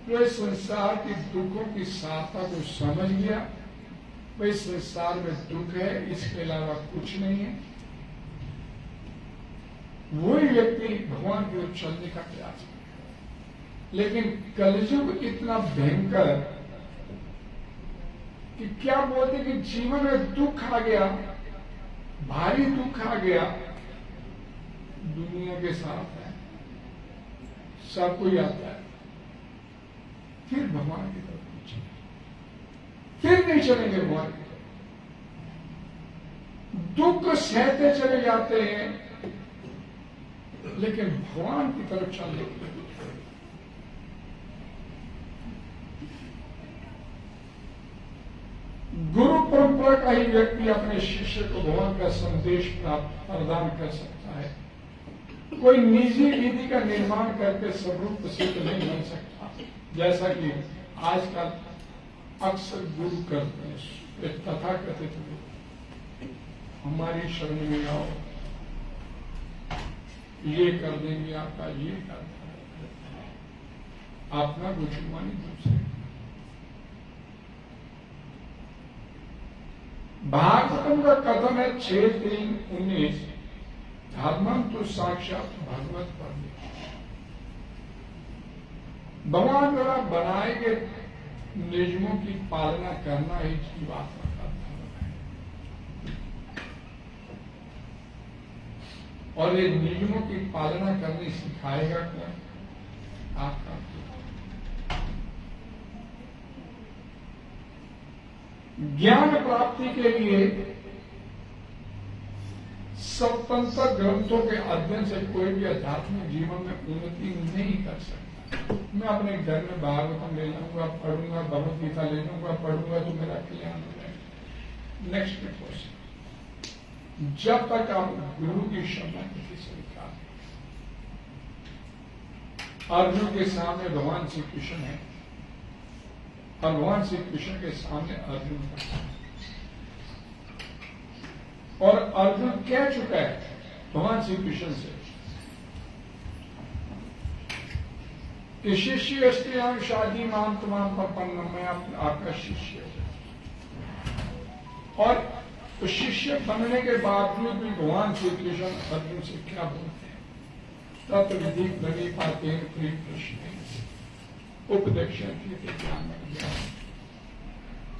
जो इस संसार के दुखों की सारता को समझ गया। भाई संसार में दुख है, इसके अलावा कुछ नहीं है। वही व्यक्ति भगवान की ओर चलने का प्रयास करेगा। लेकिन कलयुग इतना भयंकर कि क्या बोलते कि जीवन में दुख आ गया, भारी दुख आ गया, दुनिया के साथ है, सब कोई आता है, फिर भगवान की तरफ नहीं चलेंगे, फिर नहीं चलेंगे भगवान की तरफ। दुख सहते चले जाते हैं, लेकिन भगवान की तरफ चलने के लिए गुरु परंपरा का ही व्यक्ति अपने शिष्य को भगवान का संदेश प्रदान कर सकता है। कोई निजी विधि का निर्माण करके स्वरूप सिद्ध नहीं बन सकता, जैसा कि आजकल अक्सर गुरु करते हैं। तथा कथित गुरु हमारी शरण में आओ, ये कर देंगे आपका, ये कर देंगे, अपना गुचुमानी दूसरे। भागवतम का कथन है 6:3-19, धर्मम तो साक्षात भगवत परमेश्वर। भगवान द्वारा बनाए गए नियमों की पालना करना ही जीवात्मा का धर्म है, और ये नियमों की पालना करनी सिखाएगा कौन? आपका ज्ञान प्राप्ति के लिए स्वतंत्र ग्रंथों के अध्ययन से कोई भी आध्यात्मिक जीवन में उन्नति नहीं कर सकता। मैं अपने घर में भागवतम ले लूंगा, पढ़ूंगा, भगवत गीता ले लूंगा, पढ़ूंगा तो मेरा कल्याण हो जाएगा। नेक्स्ट क्वेश्चन, जब तक आप गुरु की शरण नहीं स्वीकार, अर्जुन के सामने भगवान श्री कृष्ण है और भगवान श्री कृष्ण के सामने अर्जुन का, और अर्जुन कह चुका है भगवान श्री कृष्ण से कि शिष्य स्त्रियां शादी माम तमाम पन्नम, मैं आपका शिष्य हूं। और तो शिष्य बनने के बावजूद भी भगवान श्री कृष्ण अर्जुन से क्या बोलते हैं? तत् विधि लगी पाते प्रिय कृष्ण उपदेक्षण के ज्ञान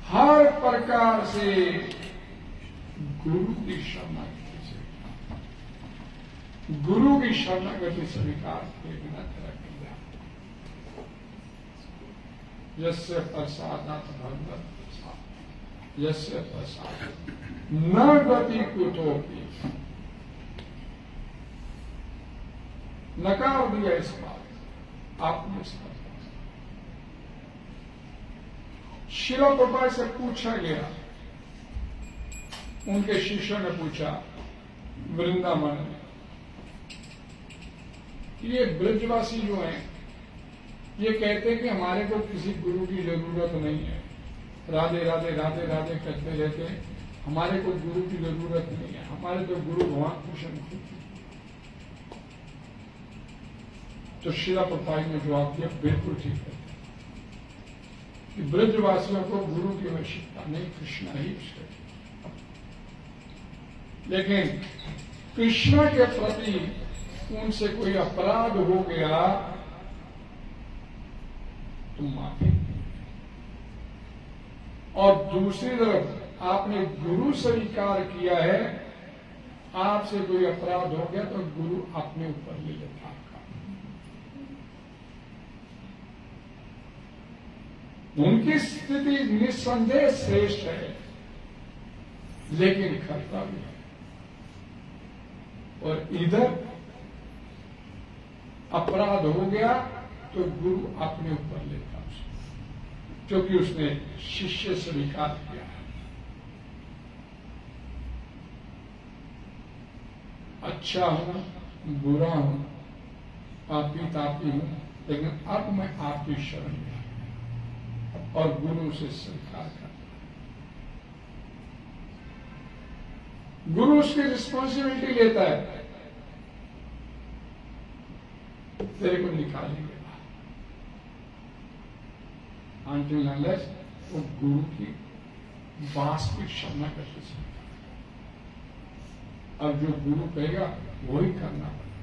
हर प्रकार से गुरु की शरणागति स्वीकार, गुरु की शरणागति स्वीकार के बिना तरक्की यस्य प्रसादात् भगवत प्रसाद, यस्य प्रसाद न गति कुतोपि। नकार दिया इस बात आपने इसका। शिला प्रभुपाद से पूछा गया, उनके शिष्यों ने पूछा वृंदावन में, ये ब्रजवासी जो हैं ये कहते हैं कि हमारे को किसी गुरु की जरूरत नहीं है, राधे राधे राधे राधे कहते रहते हैं, हमारे को गुरु की जरूरत नहीं है, हमारे तो गुरु भगवान कृष्ण खुद। तो शिला प्रभुपाद ने जवाब दिया, बिल्कुल ठीक है कि ब्रजवासियों को गुरु की आवश्यकता नहीं, कृष्ण ही उसके। लेकिन कृष्ण के प्रति उनसे कोई अपराध हो गया तो माफी। और दूसरी तरफ आपने गुरु स्वीकार किया है, आपसे कोई अपराध हो गया तो गुरु अपने ऊपर ले लेता आपका। उनकी स्थिति निस्संदेह श्रेष्ठ है, लेकिन कर्तव्य है। और इधर अपराध हो गया तो गुरु अपने ऊपर लेता उसको, क्योंकि उसने शिष्य स्वीकार किया है। अच्छा हूं, बुरा हूं, पापी तापी हूं, लेकिन अब मैं आपकी शरण में और गुरु से स्वीकार करता। गुरु उसकी रिस्पॉन्सिबिलिटी लेता है, तेरे को निकालेंगे until unless वो गुरु की वास्तविक शरणागति से। अब जो गुरु कहेगा वही करना पड़ेगा,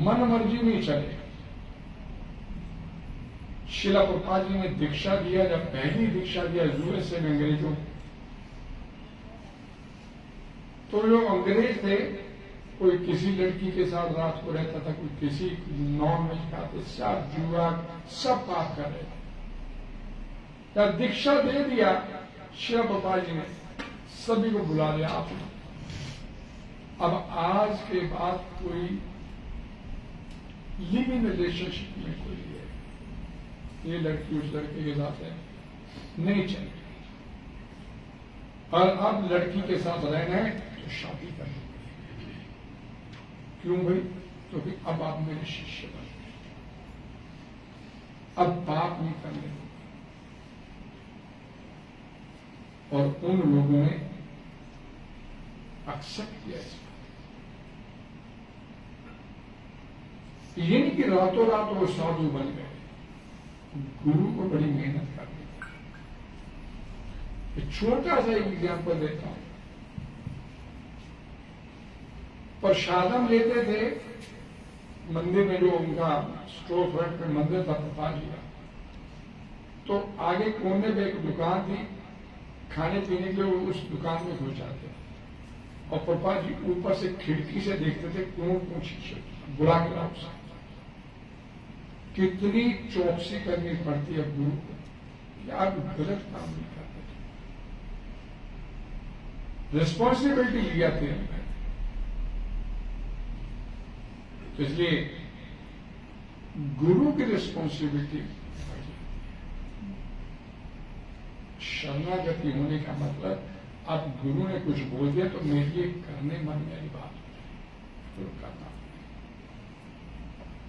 मन मर्जी नहीं चलेगा। शिला प्रभुपाद जी ने दीक्षा दिया, जब पहली दीक्षा दिया यूएसए में अंग्रेजों, तो जो अंग्रेज थे कोई किसी लड़की के साथ रात को रहता था, कोई किसी नॉन वेज खाते, सब जुआ सब पाप कर रहे थे। जब दीक्षा दे दिया शिला प्रभुपाद जी ने, सभी को बुला लिया, आप अब आज के बाद कोई लिव इन रिलेशनशिप में कोई है, ये लड़की उस लड़के के साथ है, नहीं चलेगी। और अब लड़की के साथ रहना है तो शादी करनी पड़ेगी। क्यों भाई? क्योंकि अब आप मेरे शिष्य बन गए, अब पाप नहीं करने होगा। और उन लोगों ने एक्सेप्ट किया इस बात। ये नहीं कि रातों रात वो साधु बन गए, गुरु को बड़ी मेहनत करनी पड़ी। एक छोटा सा एग्जाम्पल देता हूं। प्रसादम लेते थे मंदिर में, जो उनका स्टोर फ्रंट में मंदिर था प्रभुपाद जी का, तो आगे कोने में एक दुकान थी, खाने पीने के लिए वो उस दुकान में घुस जाते और प्रभुपाद जी ऊपर से खिड़की से देखते थे कौन शिष्य बुला के लाओ। कितनी चौकसी करनी पड़ती है गुरु को कि आप गलत काम नहीं करते। रिस्पॉन्सिबिलिटी लिया थे, तो इसलिए गुरु की रिस्पॉन्सिबिलिटी शरणागति होने का मतलब अब गुरु ने कुछ बोल दिया तो मेरे लिए करने मन मेरी बात शुरू करना।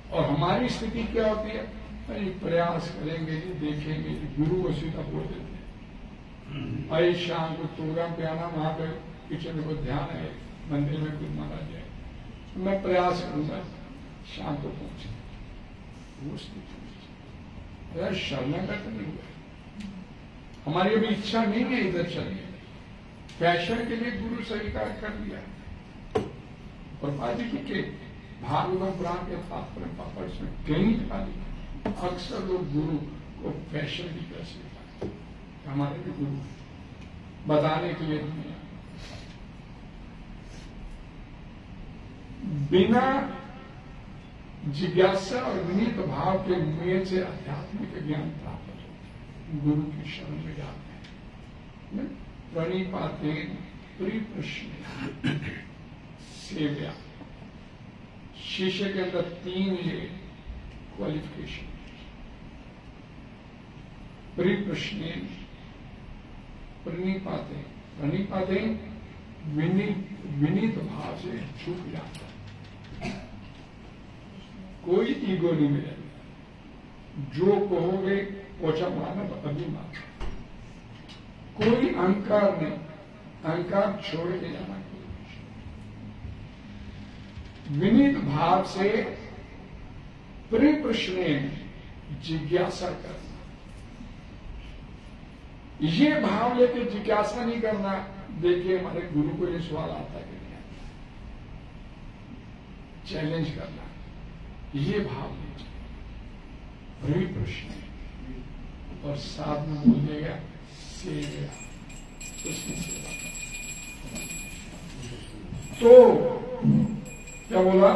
और हमारी स्थिति क्या होती है? अरे प्रयास करेंगे जी, देखेंगे जी, गुरु को सीधा बोल देते हैं। अरे शाम को प्रोग्राम पे आना, वहां पे किचन को ध्यान है, मंदिर में कुछ माना जाए, मैं प्रयास करूंगा शाम को पहुंचे। वो स्थिति शरणागत नहीं हुआ। हमारी अभी इच्छा नहीं है इधर चलने, फैशन के लिए गुरु स्वीकार कर लिया। और आज के भागवत पुराण के तात्पर्य पापड़ में कहीं खाली अक्सर लोग गुरु को फैशन की तरह स्वीकार, हमारे भी गुरु बताने के लिए नहीं। बिना जिज्ञासा और विनीत भाव के मेल से आध्यात्मिक ज्ञान प्राप्त होता है। गुरु की शरण में जाते हैं। प्रणिपाते परिप्रश्न सेव्या। शिष्य के अंदर 3 ये क्वालिफिकेशन। परिप्रश्न प्रणिपाते, प्रणिपाते विनीत भाव से झुक जाता है, कोई ईगो नहीं मिलेगा। जो कहोगे पोछा मारना तो अभिमान, कोई अहंकार नहीं, अहंकार छोड़ के जाना। विनीत भाव से परिप्रश्न जिज्ञासा करना। ये भाव लेके जिज्ञासा नहीं करना, देखिए हमारे गुरु को ये सवाल आता है कि नहीं, चैलेंज करना, ये भाव लीजिए। परिप्रश्न और साथ में बोल देगा सेवा, उसकी सेवा। तो क्या बोला?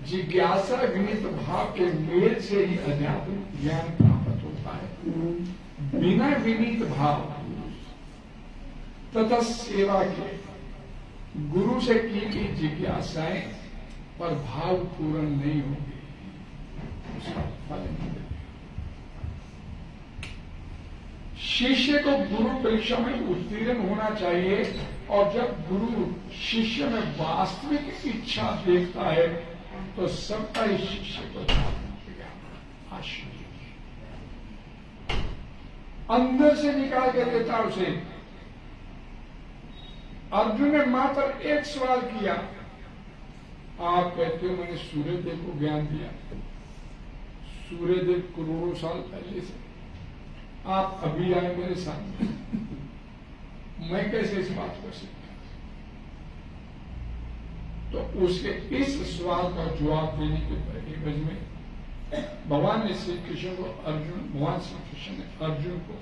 जिज्ञासा विनीत भाव के मेल से ही अध्यात्म ज्ञान प्राप्त होता है। बिना विनीत भाव तथा सेवा के गुरु से की गई जिज्ञासाएं पर भाव पूर्ण नहीं होगी, उसका फल नहीं मिलेगा। शिष्य को गुरु परीक्षा में उत्तीर्ण होना चाहिए, और जब गुरु शिष्य में वास्तविक इच्छा देखता है तो सबका इस शिष्य को आशीर्वाद अंदर से निकाल के देता उसे। अर्जुन ने मात्र एक सवाल किया, आप कहते हो मैंने सूर्यदेव को ज्ञान दिया, सूर्यदेव करोड़ों साल पहले से, आप अभी आए मेरे सामने, मैं कैसे इस बात को सीखा? तो उसके इस सवाल का जवाब देने के एवज में भगवान ने श्री कृष्ण को भगवान श्री कृष्ण ने अर्जुन को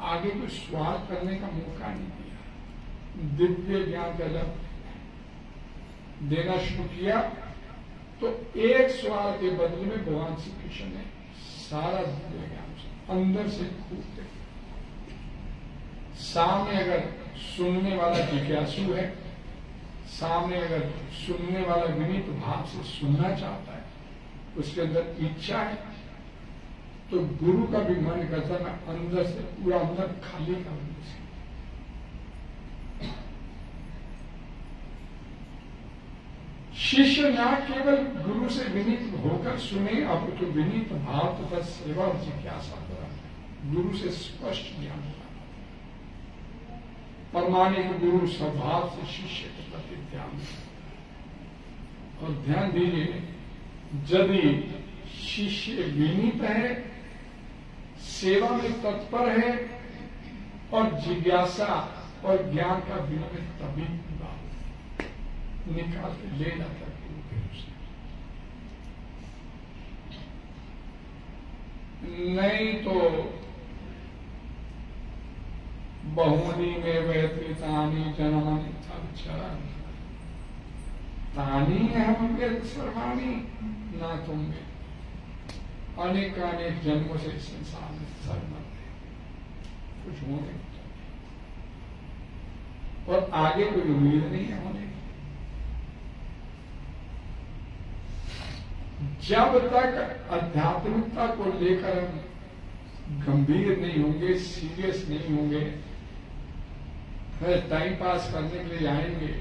आगे कोई सवाल करने का मौका नहीं दिया। दिव्य ज्ञान का जब देना शुरू किया तो एक सवाल के बदले में भगवान श्री कृष्ण ने सारा दिव्य ज्ञान अंदर से खूब दे। सामने अगर सुनने वाला जिज्ञासु है सामने अगर सुनने वाला विनीत भाव से सुनना चाहता है, उसके अंदर इच्छा है, तो गुरु का भी मन करता है मैं अंदर से पूरा अंदर खाली कर दूं उसे। शिष्य न केवल गुरु से विनीत होकर सुने, अब तो विनीत भाव तथा सेवा और जिज्ञासा करा, गुरु से स्पष्ट ज्ञान होगा। परमाणिक गुरु स्वभाव से शिष्य के प्रति ध्यान, और ध्यान दीजिए, यदि शिष्य विनीत है, सेवा में तत्पर है और जिज्ञासा और ज्ञान का विनिमय तभी होगा, निकाल के ले जाता है गुरु के उससे। नहीं तो बहुमनी में व्यतीतानी जन्मनि अक्षरं तानी हम वेद सर्वाणी ना तुम वेद। अनेकानेक जन्मों से संसार में सर्वमत है, कुछ होने और आगे कोई उम्मीद नहीं है होने। जब तक आध्यात्मिकता को लेकर हम गंभीर नहीं होंगे, सीरियस नहीं होंगे, टाइम पास करने के लिए आएंगे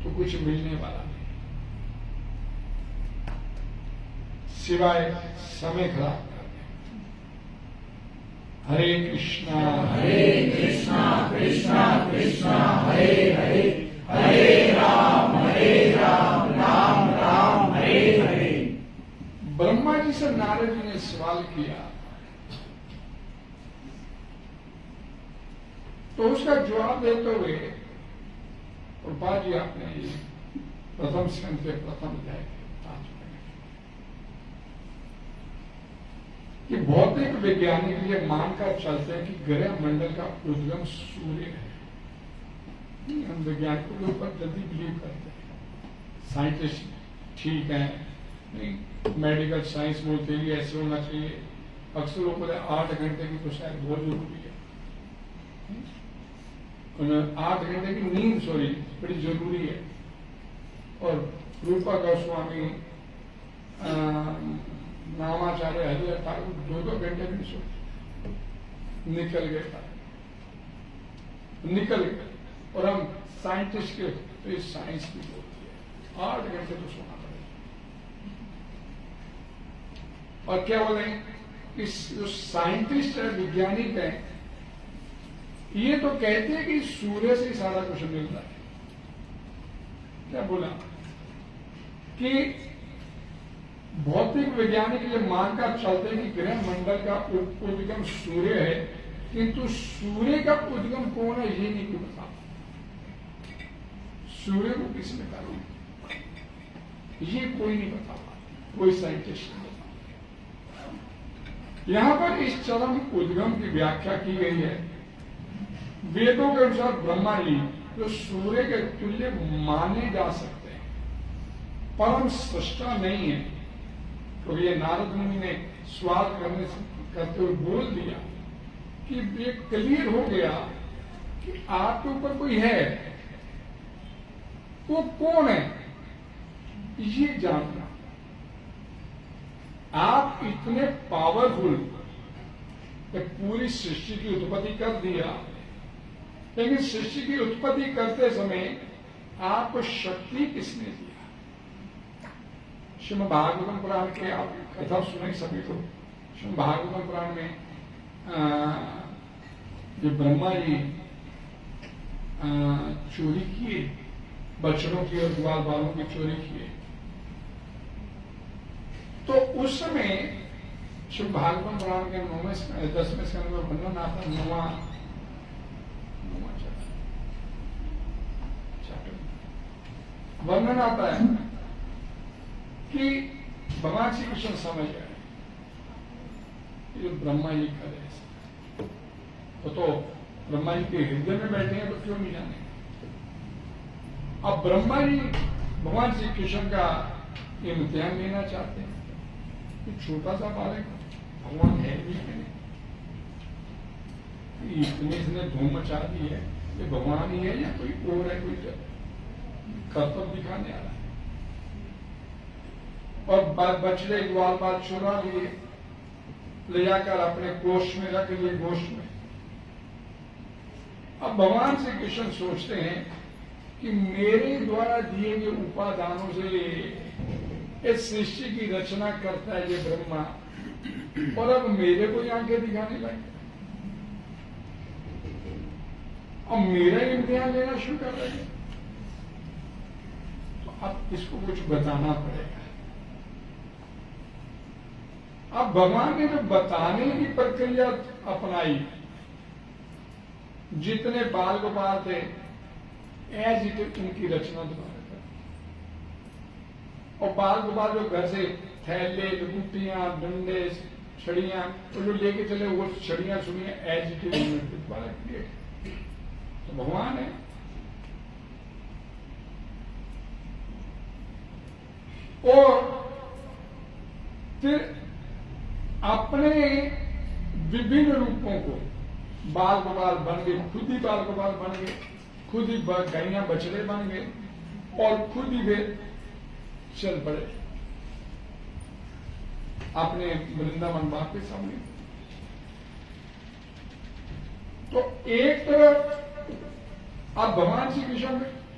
तो कुछ मिलने वाला नहीं, सिवाय समय खराब करने। हरे कृष्णा कृष्णा कृष्णा हरे हरे, हरे राम राम राम हरे हरे। ब्रह्मा जी से नारद जी ने सवाल किया, तो उसका जवाब देते हुए प्रभुपाद जी आपने प्रथम स्कंद के प्रथम अध्याय कि भौतिक वैज्ञानिक ये मानकर चलते हैं कि ग्रह मंडल का उद्गम सूर्य है। हम वैज्ञानिकों के ऊपर जल्दी बिलीव करते हैं, साइंटिस्ट ठीक है, नहीं मेडिकल साइंस बोलते हैं ऐसे होना चाहिए। अक्सर लोग बोले 8 घंटे की तो शायद बहुत जरूरी है, 8 घंटे की नींद सॉरी बड़ी जरूरी है। और रूपा गोस्वामी, नामाचार्य हरिहर ठाकुर 2-2 घंटे भी सोते, निकल गए निकल गए। और हम साइंटिस्ट के तो ये साइंस भी बोलती है 8 घंटे तो सोना पड़ेगा। और क्या बोले, इस जो साइंटिस्ट है, वैज्ञानिक है, ये तो कहते हैं कि सूर्य से ही सारा कुछ मिलता है। क्या बोला कि भौतिक वैज्ञानिक ये मानकर चलते हैं कि ग्रह मंडल का उद्गम सूर्य है, किंतु सूर्य का उद्गम कौन है ये नहीं पता। सूर्य को किसने कहा ये कोई नहीं बता पाता, कोई साइंटिस्ट नहीं बता। यहां पर इस चरम उद्गम की व्याख्या की गई है वेदों के अनुसार। ब्रह्मा जी जो सूर्य के तुल्य माने जा सकते हैं, परम सृष्टा नहीं है। तो ये नारद मुनि ने सवाल करते हुए बोल दिया कि ये क्लियर हो गया कि आपके ऊपर कोई है, वो कौन है ये जानना। आप इतने पावरफुल पूरी सृष्टि की उत्पत्ति कर दिया, लेकिन सृष्टि की उत्पत्ति करते समय आपको शक्ति किसने दिया? श्रीमद् भागवतम पुराण के आप कथा सुने सभी लोग। श्रीमद् भागवतम पुराण में जो ब्रह्मा जी चोरी किए, बच्चों की और ग्वाल बालों की चोरी किए, तो उस समय श्रीमद् भागवतम पुराण के 10वें स्कंद में वर्णन आता है, 9वां वर्णन आता है कि भगवान श्री कृष्ण समझ गए ये ब्रह्मा जी करे, तो ब्रह्मा जी के हृदय में बैठे हैं तो क्यों नहीं जाने। अब ब्रह्मा जी भगवान श्री कृष्ण का इम्तिहान लेना चाहते हैं। तो छोटा सा बालक भगवान है भी नहीं, इतने इसने धूम मचा दी है, ये भगवान ही है या कोई और है, कोई कर्तव्य दिखाने आ रहा है। और बछड़े ग्वाल बाल चुरा लिए, ले जाकर अपने कोष में रख लिए, गोष्ठ में। अब भगवान श्री कृष्ण सोचते हैं कि मेरे द्वारा दिए गए उपादानों से इस सृष्टि की रचना करता है ये ब्रह्मा, और अब मेरे को ही आंखें दिखाने लगे, अब मेरा इम्तिहान लेना शुरू कर रहे हैं। तो अब इसको कुछ बताना पड़ेगा। अब भगवान ने जो बताने की प्रक्रिया अपनाई, जितने बाल गोपाल थे एज इट इज उनकी रचना दोबारा कर, और बाल गोपाल जो घर से थैले, लुटियां, डंडे, छड़ियां तो जो लेके चले, वो छड़ियां सुनिए एज इट इज उन्होंने दोबारा क्रिएट। तो भगवान है। और फिर अपने विभिन्न रूपों को बाल गोपाल बन गए, खुद ही बाल गोपाल बन गए, खुद ही गैया बछड़े बन गए, और खुद ही वे चल पड़े अपने वृंदावन बाग के सामने। तो एक तरफ अब भगवान श्री कृष्ण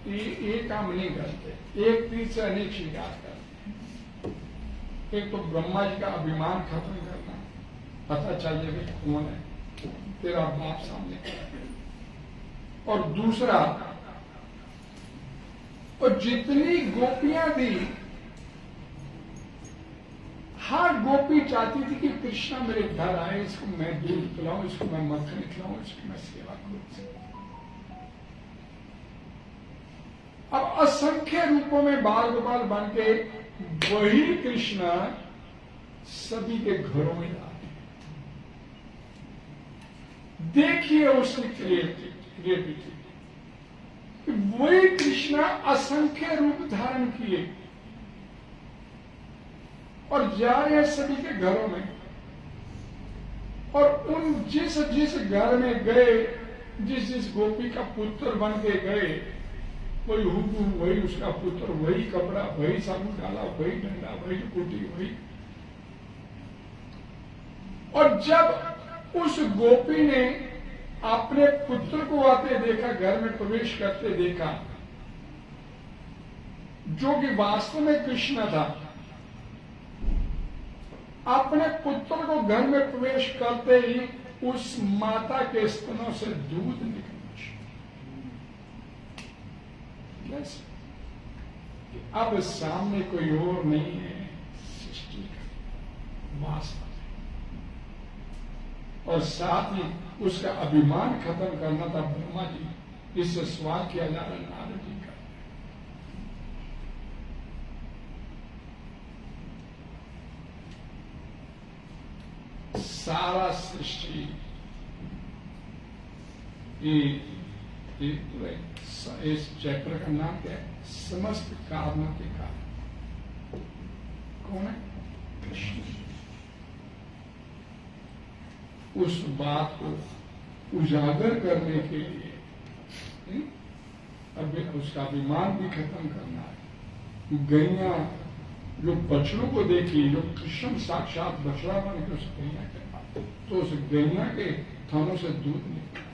एक काम नहीं करते, एक तीर से अनेक शिकार करते। एक तो ब्रह्मा जी का अभिमान खत्म करना, पता चाहिए कि कौन है, तेरा बाप सामने। और दूसरा, और जितनी गोपियां थी, हर गोपी चाहती थी कि कृष्णा मेरे घर आए, इसको मैं दूध पिलाऊं, इसको मैं मक्खन खिलाऊं, इसकी मैं सेवा करूं। अब असंख्य रूपों में बाल गोपाल बन के वही कृष्ण सभी के घरों में आते। देखिए उसकी क्रिएटिविटी, वही कृष्ण असंख्य रूप धारण किए और जा रहे सभी के घरों में। और उन जिस जिस घर में गए, जिस जिस गोपी का पुत्र बन के गए, वही हुबू वही उसका पुत्र, वही कपड़ा, वही साबुन डाला, वही डंडा, वही कुटी, वही। और जब उस गोपी ने अपने पुत्र को आते देखा, घर में प्रवेश करते देखा, जो कि वास्तव में कृष्ण था, अपने पुत्र को घर में प्रवेश करते ही उस माता के स्तनों से दूध निकला। अब सामने कोई और नहीं है, सृष्टि का वास्तव, और साथ ही उसका अभिमान खत्म करना था ब्रह्मा जी। इससे सवाल किया जा रहा नारद जी का। सारा सृष्टि इस चैप्टर का नाम क्या है? समस्त कारणों के कारण। कौन है? कृष्ण। उस बात को उजागर करने के लिए अभी उसका अभिमान भी खत्म करना है। गैया जो बछड़ों को देखी, जो कृष्ण साक्षात बछड़ा बन के उस गैया के पास, तो उस गैया के थनों से दूध निकला।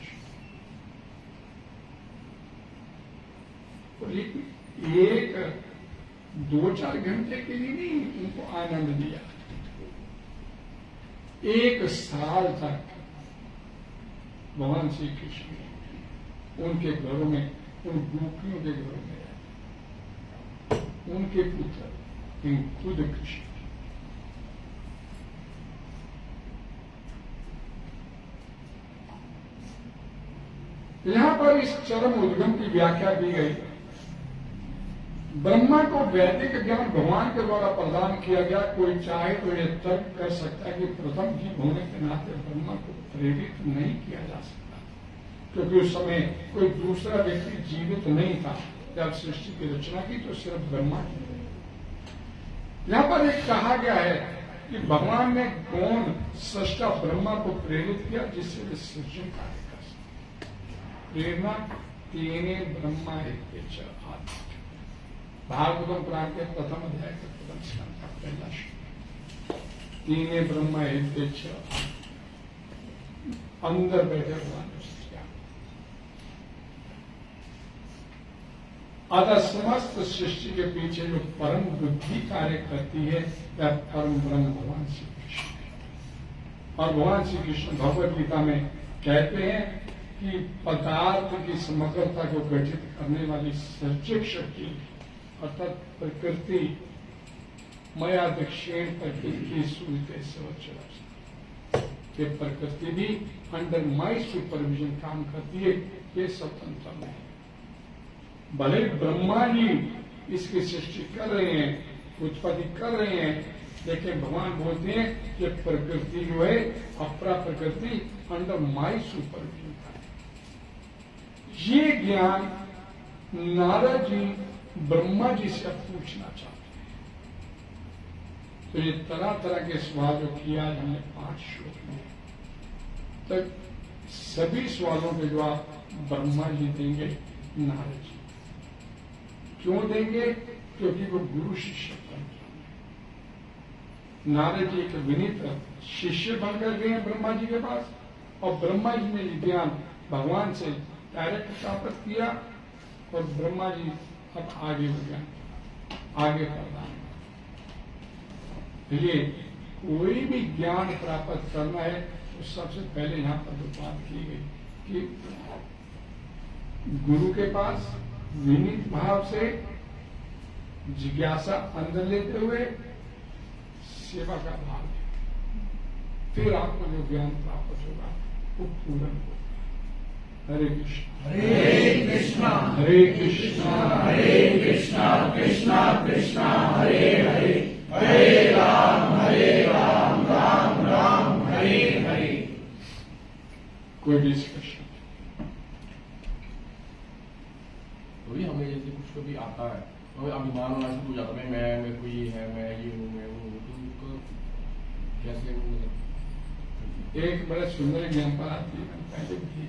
एक 2-4 घंटे के लिए नहीं उनको आनंद दिया, 1 साल तक भगवान श्री कृष्ण उनके घरों में, उन गोपियों के घरों में रहते, उनके पुत्र खुद कृष्ण। यहां पर इस चरम उद्गम की व्याख्या दी गई। ब्रह्मा को वैदिक ज्ञान भगवान के द्वारा प्रदान किया गया। कोई चाहे तो यह तर्क कर सकता है कि प्रथम जीव होने के नाते ब्रह्मा को प्रेरित नहीं किया जा सकता, क्योंकि उस समय कोई दूसरा व्यक्ति जीवित नहीं था जब सृष्टि की रचना की, तो सिर्फ ब्रह्मा की। यहां पर एक कहा गया है कि भगवान ने कौन सृष्टा ब्रह्मा को प्रेरित किया जिससे वे सृजन कार्य कर सकते। प्रेरणा तेने ब्रह्मा एक भागवतम पुराण के प्रथम अध्याय के प्रथम स्कंद का पहला श्लोक। तीने ब्रह्मा एक अंदर बैठे भगवान अतः समस्त सृष्टि के पीछे जो परम बुद्धि कार्य करती है वह परम ब्रह्म भगवान श्री कृष्ण है। और भगवान श्री कृष्ण भगवद गीता में कहते हैं कि पदार्थ की समग्रता को गठित करने वाली सृजक शक्ति अर्थात प्रकृति मया दक्षिण प्रकृति सूर्य ये प्रकृति भी अंडर माई सुपरविजन काम करती है, ये स्वतंत्र नहीं। भले ब्रह्मा जी इसकी सृष्टि कर रहे हैं, उत्पत्ति कर रहे हैं, लेकिन भगवान बोलते हैं कि प्रकृति जो है अपरा प्रकृति अंडर माई सुपरविजन का है। ये ज्ञान नारद जी ब्रह्मा जी से अब पूछना चाहते हैं। तो ये तरह तरह के सवाल जो किया हमने 5 श्लोक में, तो सभी सवालों के जवाब ब्रह्मा जी देंगे, नारद जी क्यों देंगे? क्योंकि वो गुरु शिष्य बन गए। नारद जी एक विनीत शिष्य बनकर गए हैं ब्रह्मा जी के पास, और ब्रह्मा जी ने ज्ञान भगवान से डायरेक्ट प्राप्त किया, और ब्रह्मा जी अब आगे हो गया, आगे प्रदान। इसलिए कोई भी ज्ञान प्राप्त करना है तो सबसे पहले यहाँ पर जो बात की गई कि गुरु के पास विनीत भाव से जिज्ञासा अंदर लेते हुए सेवा का भाव, फिर आपको जो ज्ञान प्राप्त होगा वो पूर्ण होगा। हरे कृष्ण हरे कृष्णा हरे कृष्णा हरे कृष्णा कृष्णा कृष्णा हरे हरे हरे राम राम राम हरे हरे। कोई डिस्कशन तो भी हमें जैसे कुछ कभी आता है तो अभिमान होना शुरू हो जाता है, मैं मेरे को ये है, मैं ये हूँ, मैं वो हूँ, तो कैसे एक बड़ा सुंदर एग्जाम्पल आती है, पहले भी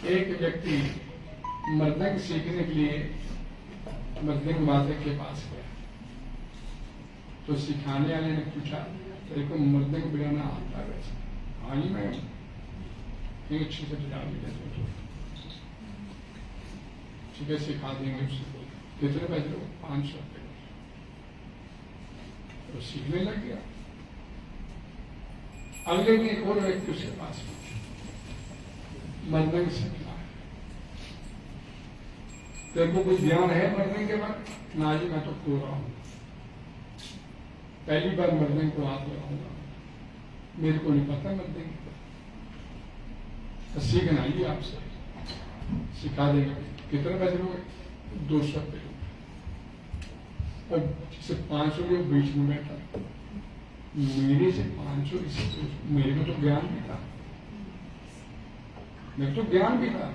एक व्यक्ति मृदंग सीखने के लिए मृदंग वादक के पास गया, तो सिखाने वाले ने पूछा तेरे को मृदंग बजाना आता है? वैसे हाँ ही मैं एक अच्छे से बजा भी ठीक है, सिखा देंगे उससे। कितने पैसे लो? 500 रुपये। तो सीखने लग गया। अगले दिन एक और व्यक्ति उसके पास मृदंग सीखना है, तेरे को कोई ध्यान है मृदंग के बाद? ना जी मैं तो खो रहा हूं, पहली बार मृदंग को हाथ लगाऊंगा, मेरे को नहीं पता मृदंग तो सीखना ही आपसे, सिखा देंगे। कितने पैसे लोगे? 200 रुपये। और जिसे 500 लोग बीच में बैठा, मेरे से 500 इसे मेरे को तो ज्ञान भी था, मेरे तो ज्ञान भी था।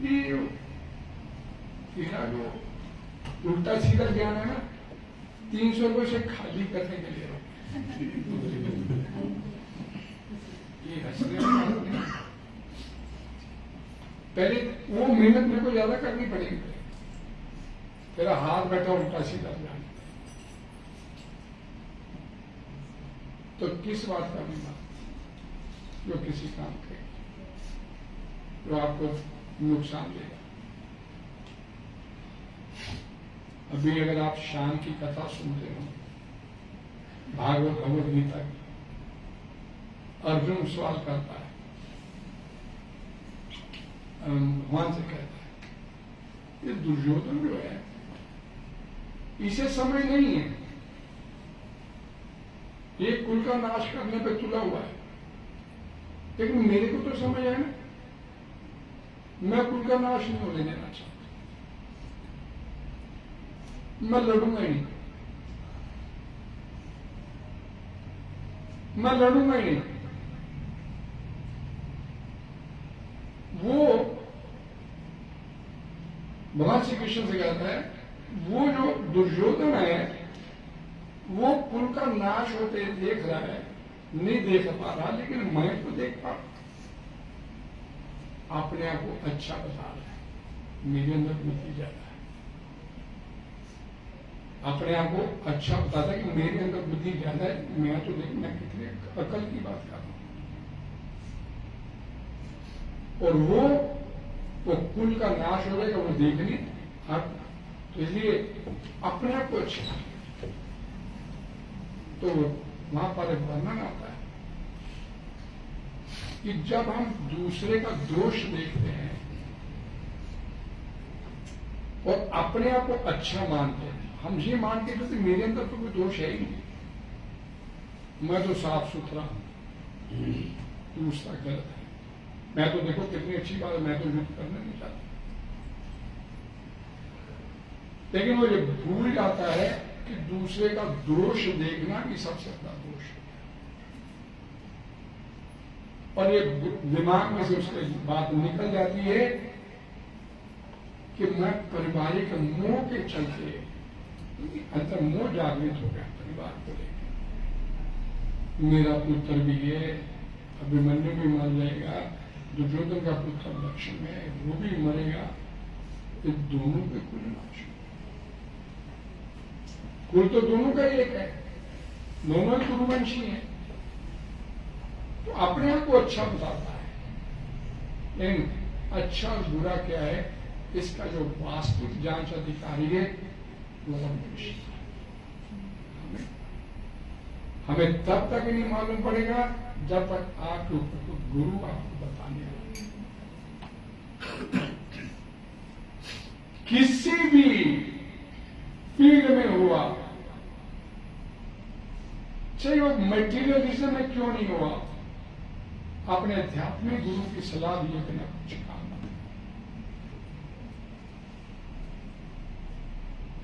ये तेरा जो उल्टा सीधा ज्ञान है ना, 300 रुपये से खाली करने के लिए ये हंसने पहले वो मेहनत मेरे को ज्यादा करनी पड़ेगी। तेरा हाथ बैठा उल्टा सीधा ज्ञान, तो किस बात का बीमा जो किसी काम के जो आपको नुकसान देगा। अभी अगर आप शाम की कथा सुनते हो भागवत भगवद गीता की, अर्जुन सवाल करता है, भगवान से कहता है ये दुर्योधन जो है इसे समय नहीं है, ये कुल का नाश करने पे तुला हुआ है, लेकिन मेरे को तो समझ है ना, मैं कुल का नाश नहीं होने देना चाहता, मैं लड़ूंगा ही नहीं, मैं लड़ूंगा ही नहीं। वो भगवान श्री कृष्ण से कहता है वो जो दुर्योधन है वो कुल का नाश होते देख रहा है, नहीं देख पा रहा, लेकिन मैं तो देख पा रहा। अपने आप को अच्छा बता रहा है, मेरे अंदर बुद्धि ज्यादा है। अपने आप को अच्छा बताता है कि मेरे अंदर बुद्धि ज्यादा है, मैं तो देख मैं कितने अकल की बात कर रहा हूं। और वो कुल का नाश हो जाएगा, वो देख नहीं आप। तो इसलिए अपने आप को अच्छा, तो वहां पर एक वर्णन आता है कि जब हम दूसरे का दोष देखते हैं और अपने आप को अच्छा मानते हैं, हम ये मानते हैं कि मेरे अंदर तो कोई दोष है ही नहीं, मैं तो साफ सुथरा हूं, दूसरा गलत है, मैं तो देखो कितनी अच्छी बात है, मैं तो युद्ध करना नहीं चाहता। लेकिन वो ये भूल जाता है कि दूसरे का दोष देखना भी सबसे बड़ा दोष है, और ये दिमाग में से उसकी बात निकल जाती है कि मैं पारिवारिक मोह के चलते अंतर मोह जागृत हो गया परिवार को लेकर, मेरा पुत्र भी है, अभिमन्यु भी मर जाएगा, दुर्योधन का पुत्र लक्ष्मण है वो भी मरेगा, तो दोनों के कुल नाश, कुल तो दोनों का एक है, दोनों ही कुरुवंशी हैं। तो अपने आप को अच्छा बताता है, लेकिन अच्छा और बुरा क्या है इसका जो वास्तविक जांच अधिकारी है वो हमें तब तक ही नहीं मालूम पड़ेगा जब तक आपके ऊपर को गुरु आपको बताने आए। किसी भी पीढ़ में हुआ, चाहे वो मटेरियलिज्म में क्यों नहीं हुआ, अपने अध्यात्मिक गुरु की सलाह दिए बिना कुछ काम नहीं।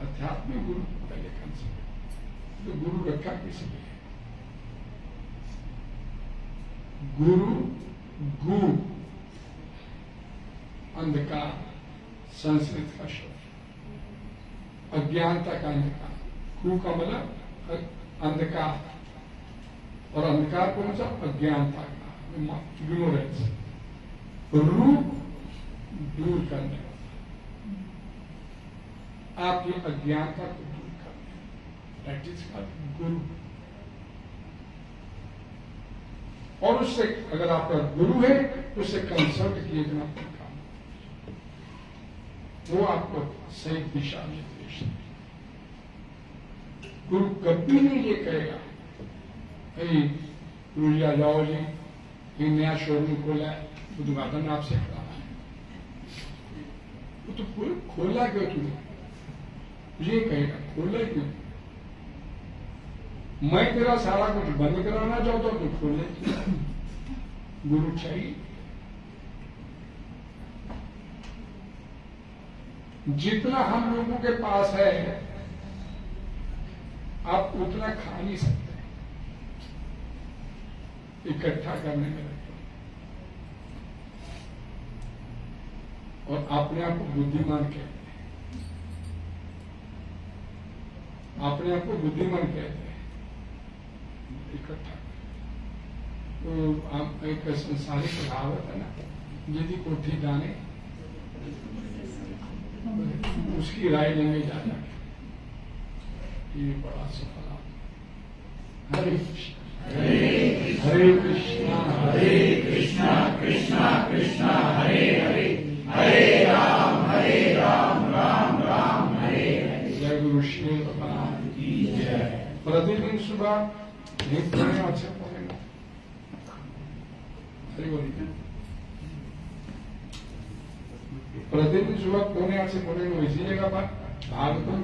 अध्यात्मिक गुरु पहले कंसिडर, तो गुरु रखा किस लिए? गुरु गु अंधकार संस्कृत का शब्द, अज्ञानता का अंधकार, गु का मतलब अंधकार, और अंधकार कौन सा? अज्ञानता का, इग्नोरेंस। रूप दूर करने वाला, आपकी अज्ञानता को दूर करने, दैट इज कॉल्ड गुरु। और उससे अगर आपका गुरु है तो उससे कंसल्ट किए बिना कोई काम, वो आपको सही दिशा निर्देश देगा। गुरु कभी नहीं ये कहेगा गुरु जी आ जाओ जी, ये नया शोरूम खोला है, उद्घाटन आपसे कराना है, वो तो खोला क्यों तूने? ये कहेगा खोला क्यों? मैं तेरा सारा कुछ बंद कराना चाहता हूं, तो खोले। गुरु चाहिए। जितना हम लोगों के पास है आप उतना खा नहीं सकते, इकट्ठा करने में लगते, और अपने आप को बुद्धिमान कहते हैं, अपने आप को बुद्धिमान कहते हैं इकट्ठा। तो आप एक संसारिक कहावत है ना, यदि कोठी जाने उसकी राय लेंगे जा जाके, ये बड़ा सफल। हरे कृष्ण हरे कृष्णा कृष्णा कृष्णा हरे हरे, हरे राम राम राम हरे हरे। जय गुरु श्री भगवान की जय। प्रतिदिन सुबह एक अच्छा पढ़ेगा, हरि बोल। प्रतिदिन सुबह 7:45 इसी जगह पर भागवतम